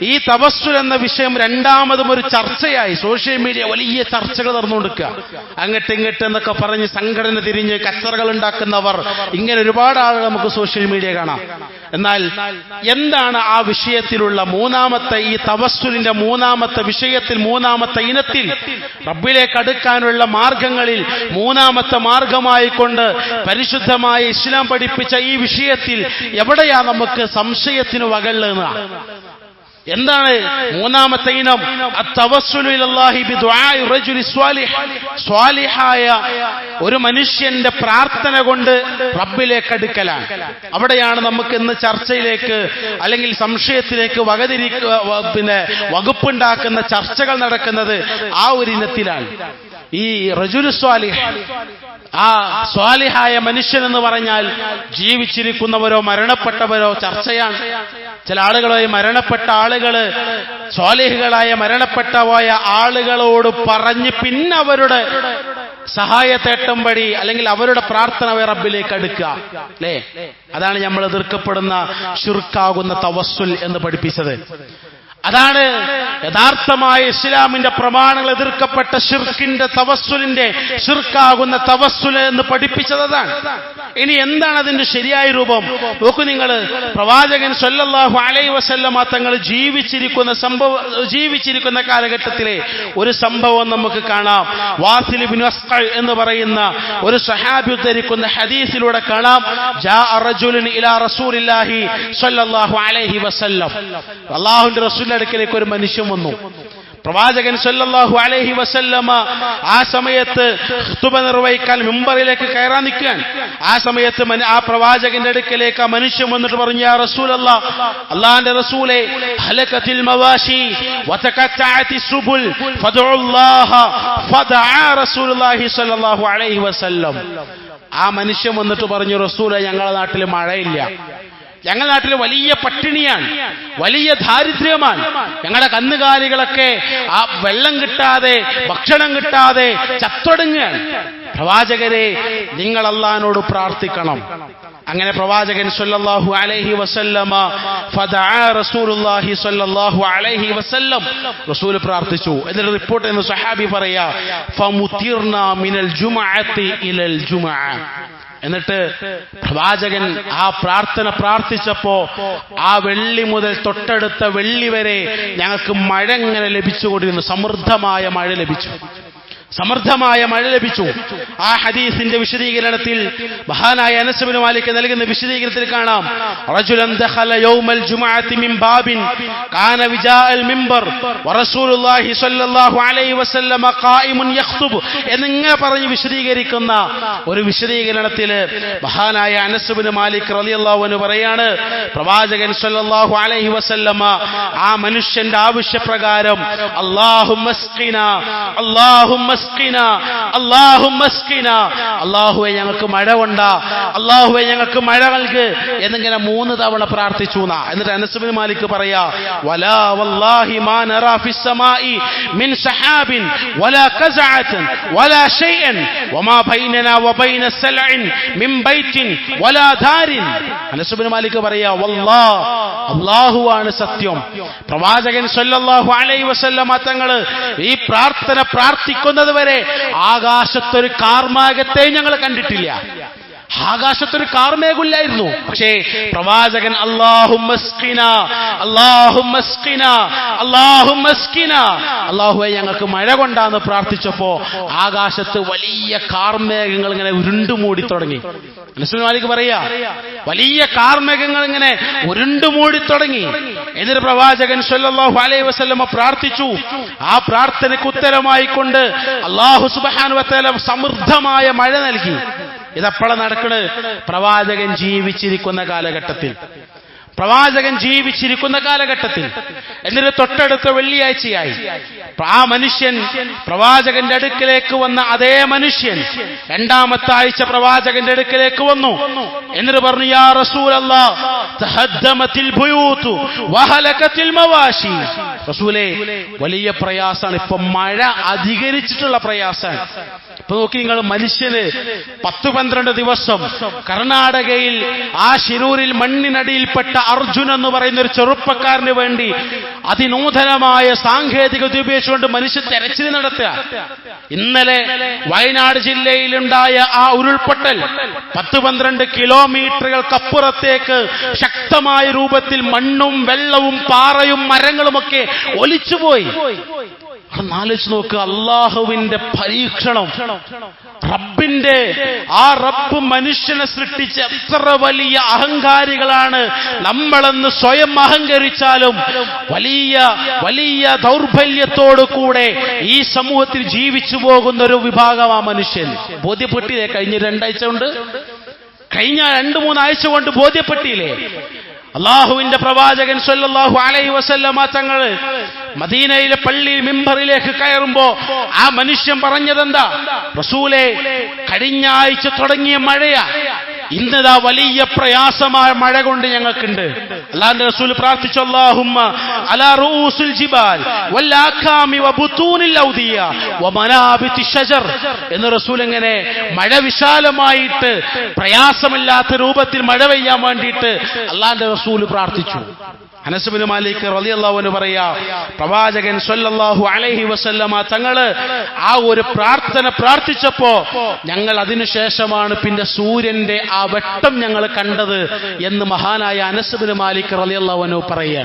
ഈ തവസ്സുൽ എന്ന വിഷയം രണ്ടാമതും ഒരു ചർച്ചയായി. സോഷ്യൽ മീഡിയ വലിയ ചർച്ചകൾ നടന്നുകൊടുക്കുക. അങ്ങോട്ട് ഇങ്ങോട്ട് എന്നൊക്കെ പറഞ്ഞ് സംഘടന തിരിഞ്ഞ് കച്ചറകൾ ഉണ്ടാക്കുന്നവർ, ഇങ്ങനെ ഒരുപാട് ആളുകൾ നമുക്ക് സോഷ്യൽ മീഡിയ കാണാം. എന്നാൽ എന്താണ് ആ വിഷയത്തിലുള്ള മൂന്നാമത്തെ, ഈ തവസ്സുലിന്റെ മൂന്നാമത്തെ വിഷയത്തിൽ, മൂന്നാമത്തെ ഇനത്തിൽ, റബ്ബിലേക്ക് അടുക്കാനുള്ള മാർഗങ്ങളിൽ മൂന്നാമത്തെ മാർഗമായി കൊണ്ട് പരിശുദ്ധമായ ഇസ്ലാം പഠിപ്പിച്ച ഈ വിഷയത്തിൽ എവിടെയാ നമുക്ക് സംശയത്തിന് വകല്ലെന്ന? എന്താണ് മൂന്നാമത്തെ ഇനം? അത്തവസ്സുലു ഇലല്ലാഹി ബിദുആഇ റജുലി സ്വാലിഹ്. സ്വാലിഹായ ഒരു മനുഷ്യന്റെ പ്രാർത്ഥന കൊണ്ട് റബ്ബിലേക്ക് അടുക്കലാണ്. അവിടെയാണ് നമുക്ക് ഇന്ന് ചർച്ചയിലേക്ക് അല്ലെങ്കിൽ സംശയത്തിലേക്ക് വകുപ്പുണ്ടാക്കുന്ന ചർച്ചകൾ നടക്കുന്നത്. ആ ഒരു ഇനത്തിലാണ് ഈ റജുലു സ്വാലിഹ്. ആ സ്വാലിഹായ മനുഷ്യൻ എന്ന് പറഞ്ഞാൽ ജീവിച്ചിരിക്കുന്നവരോ മരണപ്പെട്ടവരോ ചർച്ചയാണ്. ചില ആളുകളായി മരണപ്പെട്ട ആളുകള് സ്വാലിഹുകളായ മരണപ്പെട്ട പോയ ആളുകളോട് പറഞ്ഞ് പിന്നെ അവരുടെ സഹായത്തേട്ടം വഴി അല്ലെങ്കിൽ അവരുടെ പ്രാർത്ഥന റബ്ബിലേക്ക് അടുക്കുക, അല്ലേ? അതാണ് നമ്മൾ എതിർക്കപ്പെടുന്ന ശിർക്കാകുന്ന തവസ്സുൽ എന്ന് പഠിപ്പിച്ചത്. അതാണ് യഥാർത്ഥമായ ഇസ്ലാമിന്റെ പ്രമാണങ്ങൾ എതിർക്കപ്പെട്ട ശിർക്കിന്റെ തവസ്സുലിന്റെ ശിർക്കാകുന്ന തവസ്സുൽ എന്ന് പഠിപ്പിച്ചത് അതാണ്. ഇനി എന്താണ് അതിന്റെ ശരിയായ രൂപം? നോക്കൂ നിങ്ങൾ, പ്രവാചകൻ സല്ലല്ലാഹു അലൈഹി വസല്ലമ തങ്ങൾ ജീവിച്ചിരിക്കുന്ന കാലഘട്ടത്തിലെ ഒരു സംഭവം നമുക്ക് കാണാം. വാസിൽ ഇബ്നു അസ്ഖൽ എന്ന് പറയുന്ന ഒരു സഹാബി ഉദ്ധരിക്കുന്ന ഹദീസിലൂടെ കാണാം, ജാഅ റജുലുൻ ഇലാ റസൂലില്ലാഹി സല്ലല്ലാഹു അലൈഹി വസല്ലം. അല്ലാഹുവിന്റെ റസൂലിന്റെ അടുക്കലേക്ക് ഒരു മനുഷ്യൻ വന്നു. പ്രവാചകൻ സല്ലല്ലാഹു അലൈഹി വസല്ലമ ആ സമയത്ത് ഖുതുബ നിർവഹിക്കാൻ മിമ്പറിലേക്ക് കയറാൻ നിൽക്കാൻ. ആ സമയത്ത് ആ പ്രവാചകന്റെ അടുക്കലേക്ക് ആ മനുഷ്യൻ വന്നിട്ട് പറഞ്ഞു, യാ റസൂലല്ലാഹ്, അല്ലാഹുവിന്റെ റസൂലേ, ഹലകത്തിൽ മവാശി വതഖത്തഅതി സുബുൽ ഫദഉല്ലാഹ ഫദഅ റസൂലുള്ളാഹി സല്ലല്ലാഹു അലൈഹി വസല്ലം. ആ മനുഷ്യൻ വന്നിട്ട് പറഞ്ഞു, റസൂലേ, ഞങ്ങളുടെ നാട്ടിൽ മഴയില്ല, ഞങ്ങളുടെ നാട്ടിൽ വലിയ പട്ടിണിയാണ്, വലിയ ദാരിദ്ര്യമാണ്, ഞങ്ങളുടെ കന്നുകാലികളൊക്കെ ആ വെള്ളം കിട്ടാതെ ഭക്ഷണം കിട്ടാതെ ചത്തൊടുങ്ങുകയാണ്. പ്രവാചകരെ, നിങ്ങൾ അല്ലാഹുവിനോട് പ്രാർത്ഥിക്കണം. അങ്ങനെ പ്രവാചകൻ സല്ലല്ലാഹു അലൈഹി വസല്ലമ ഫദഅ റസൂലുള്ളാഹി സല്ലല്ലാഹു അലൈഹി വസല്ലം, റസൂൽ പ്രാർത്ഥിച്ചു. എന്നിട്ട് റിപ്പോർട്ട് ചെയ്യുന്ന സഹാബി പറയാ, ഫമുതിർനാ മിനൽ ജുമഅത്തി ഇലൽ ജുമഅ. എന്നിട്ട് പ്രവാചകൻ ആ പ്രാർത്ഥന പ്രാർത്ഥിച്ചപ്പോ ആ വെള്ളി മുതൽ തൊട്ടടുത്ത വെള്ളി വരെ ഞങ്ങൾക്ക് മഴ ഇങ്ങനെ ലഭിച്ചുകൊണ്ടിരുന്നു. സമൃദ്ധമായ മഴ ലഭിച്ചു. ആ ഹദീസിന്റെ വിശദീകരണത്തിൽ മഹാനായ അനസ് ഇബ്നു മാലിക് നൽകുന്ന വിശദീകരണത്തിൽ കാണാം, റജുലൻ ദഖല യൗമൽ ജുമുഅത്തി മിൻ ബാബിൻ കാന വിജാഅൽ മിൻബർ വറസൂലുള്ളാഹി സ്വല്ലല്ലാഹു അലൈഹി വസല്ലമ ഖായിമുൻ യഖ്തുബ് എന്നിങ്ങനെ പറഞ്ഞ് വിശദീകരിക്കുന്ന ഒരു വിശദീകരണത്തിൽ മഹാനായ അനസ് ഇബ്നു മാലിക് റളിയല്ലാഹു അൻഹു പറയാണ്, പ്രവാചകൻ സ്വല്ലല്ലാഹു അലൈഹി വസല്ലമ ആ മനുഷ്യന്റെ ആവശ്യപ്രകാരം അല്ലാഹുവേ ഞങ്ങൾക്ക് മഴ കൊണ്ട, അല്ലാഹുവേ ഞങ്ങൾക്ക് മഴ നൽക് എന്നിങ്ങനെ 3 തവണ പ്രാർത്ഥിച്ചു. എന്നിട്ട് അനസ് ഇബ്നു മാലിക് പറയാ, വലാ വല്ലാഹി മാ നറാ ഫിസ് സമാഇ മിൻ സഹാബിൻ വലാ ഖസഅതൻ വലാ ഷൈഅൻ വമാ ബൈനനാ വബൈന സൽഇൻ മിൻ ബൈത്തിൻ വലാ ദാരിൻ. അനസ് ഇബ്നു മാലിക് പറയാ, വല്ലാഹ്, അല്ലാഹുവാണ് സത്യം. പ്രവാചകൻ സല്ലല്ലാഹു അലൈഹി വസല്ലമ തങ്ങൾ ഈ പ്രാർത്ഥന പ്രാർത്ഥിക്കുന്നത് വരെ ആകാശത്തൊരു കാർമേഘത്തെ ഞങ്ങൾ കണ്ടിട്ടില്ല. ആകാശത്തൊരു കാർമേഘമില്ലായിരുന്നു. പക്ഷേ പ്രവാചകൻ അല്ലാഹുവേ ഞങ്ങൾക്ക് മഴ കൊണ്ടാന്ന് പ്രാർത്ഥിച്ചപ്പോ ആകാശത്ത് വലിയ കാർമേഘങ്ങൾ ഇങ്ങനെ ഉരുണ്ടുമൂടി തുടങ്ങി. അനസ് മാലിക് പറയാ, വലിയ കാർമേഘങ്ങൾ ഇങ്ങനെ ഉരുണ്ടുമൂടി തുടങ്ങി. എന്നിട്ട് പ്രവാചകൻ സല്ലല്ലാഹു അലൈഹി വസല്ലമ പ്രാർത്ഥിച്ചു. ആ പ്രാർത്ഥനയ്ക്ക് ഉത്തരമായിക്കൊണ്ട് അല്ലാഹു സുബ്ഹാനഹു വ തആല സമൃദ്ധമായ മഴ നൽകി. ഇതെപ്പോഴാണ് നടക്കുന്നത്? പ്രവാചകൻ ജീവിച്ചിരിക്കുന്ന കാലഘട്ടത്തിൽ. എന്നിട്ട് തൊട്ടടുത്ത വെള്ളിയാഴ്ചയായി ആ മനുഷ്യൻ പ്രവാചകന്റെ അടുക്കലേക്ക് വന്ന അതേ മനുഷ്യൻ 2ാമത്തെ ആഴ്ച പ്രവാചകന്റെ അടുക്കലേക്ക് വന്നു. എന്നിട്ട് പറഞ്ഞു, യാ റസൂലല്ലാഹ്, തഹദ്ദമത്തിൽ ബുയൂതു വഹലകത്തിൽ മവാശി. റസൂലേ, വലിയ പ്രയാസാണ്, ഇപ്പൊ മഴ അധികരിച്ചിട്ടുള്ള പ്രയാസാണ്. ഇപ്പൊ നോക്കി നിങ്ങൾ, മനുഷ്യന് 10-12 ദിവസം കർണാടകയിൽ ആ ശിരൂരിൽ മണ്ണിനടിയിൽപ്പെട്ട അർജുൻ എന്ന് പറയുന്ന ഒരു ചെറുപ്പക്കാരന് വേണ്ടി അതിനൂതനമായ സാങ്കേതികത ഉപയോഗിച്ചുകൊണ്ട് മനുഷ്യൻ തെരച്ചിൽ നടത്തുക. ഇന്നലെ വയനാട് ജില്ലയിലുണ്ടായ ആ ഉരുൾപൊട്ടൽ 10-12 കിലോമീറ്ററുകൾക്കപ്പുറത്തേക്ക് ശക്തമായ രൂപത്തിൽ മണ്ണും വെള്ളവും പാറയും മരങ്ങളുമൊക്കെ ഒലിച്ചുപോയി. ആലോചിച്ച് നോക്കുക, അള്ളാഹുവിന്റെ പരീക്ഷണം. റബ്ബിന്റെ ആ റബ്ബ് മനുഷ്യനെ സൃഷ്ടിച്ച എത്ര വലിയ അഹങ്കാരികളാണ് നമ്മളെന്ന് സ്വയം അഹങ്കരിച്ചാലും വലിയ വലിയ വലിയ ദൗർബല്യത്തോടു കൂടെ ഈ സമൂഹത്തിൽ ജീവിച്ചു പോകുന്ന ഒരു വിഭാഗം ആ മനുഷ്യൻ. ബോധ്യപ്പെട്ടില്ലേ? കഴിഞ്ഞ 2 ആഴ്ച കൊണ്ട്, കഴിഞ്ഞ 2-3 ആഴ്ച കൊണ്ട് ബോധ്യപ്പെട്ടില്ലേ? അള്ളാഹുവിന്റെ പ്രവാചകൻ സ്വല്ലല്ലാഹു അലൈഹി വസല്ലമ തങ്ങൾ മദീനയിലെ പള്ളി മിമ്പറിലേക്ക് കയറുമ്പോ ആ മനുഷ്യൻ പറഞ്ഞതെന്താ? റസൂലേ, കഴിഞ്ഞ ആഴ്ച തുടങ്ങിയ മഴയാ, ഇന്നതാ വലിയ പ്രയാസമായ മഴ കൊണ്ട് ഞങ്ങൾക്കുണ്ട്. അല്ലാഹുവിന്റെ റസൂൽ പ്രാർത്ഥിച്ചു, അല്ലാഹുമ്മ അലാ റൂസുൽ ജിബാൽ വൽ ആകാമി വബുതൂനിൽ ഔദിയ വമനാബിതി ഷജർ എന്ന് റസൂൽ ഇങ്ങനെ മഴ വിശാലമായിട്ട് പ്രയാസമില്ലാത്ത രൂപത്തിൽ മഴ പെയ്യാൻ വേണ്ടിയിട്ട് അല്ലാഹുവിന്റെ റസൂൽ പ്രാർത്ഥിച്ചു. അനസ് ബിൻ മാലിക് റളിയല്ലാഹു അൻഹു പറയാ, പ്രവാചകൻ സ്വല്ലല്ലാഹു അലൈഹി വസല്ലമ തങ്ങള് ആ ഒരു പ്രാർത്ഥന പ്രാർത്ഥിച്ചപ്പോ ഞങ്ങൾ അതിനുശേഷമാണ് പിന്നെ സൂര്യന്റെ ആ വെട്ടം ഞങ്ങൾ കണ്ടത് എന്ന് മഹാനായ അനസ് ബിൻ മാലിക് റളിയല്ലാഹു അൻഹു പറയാ.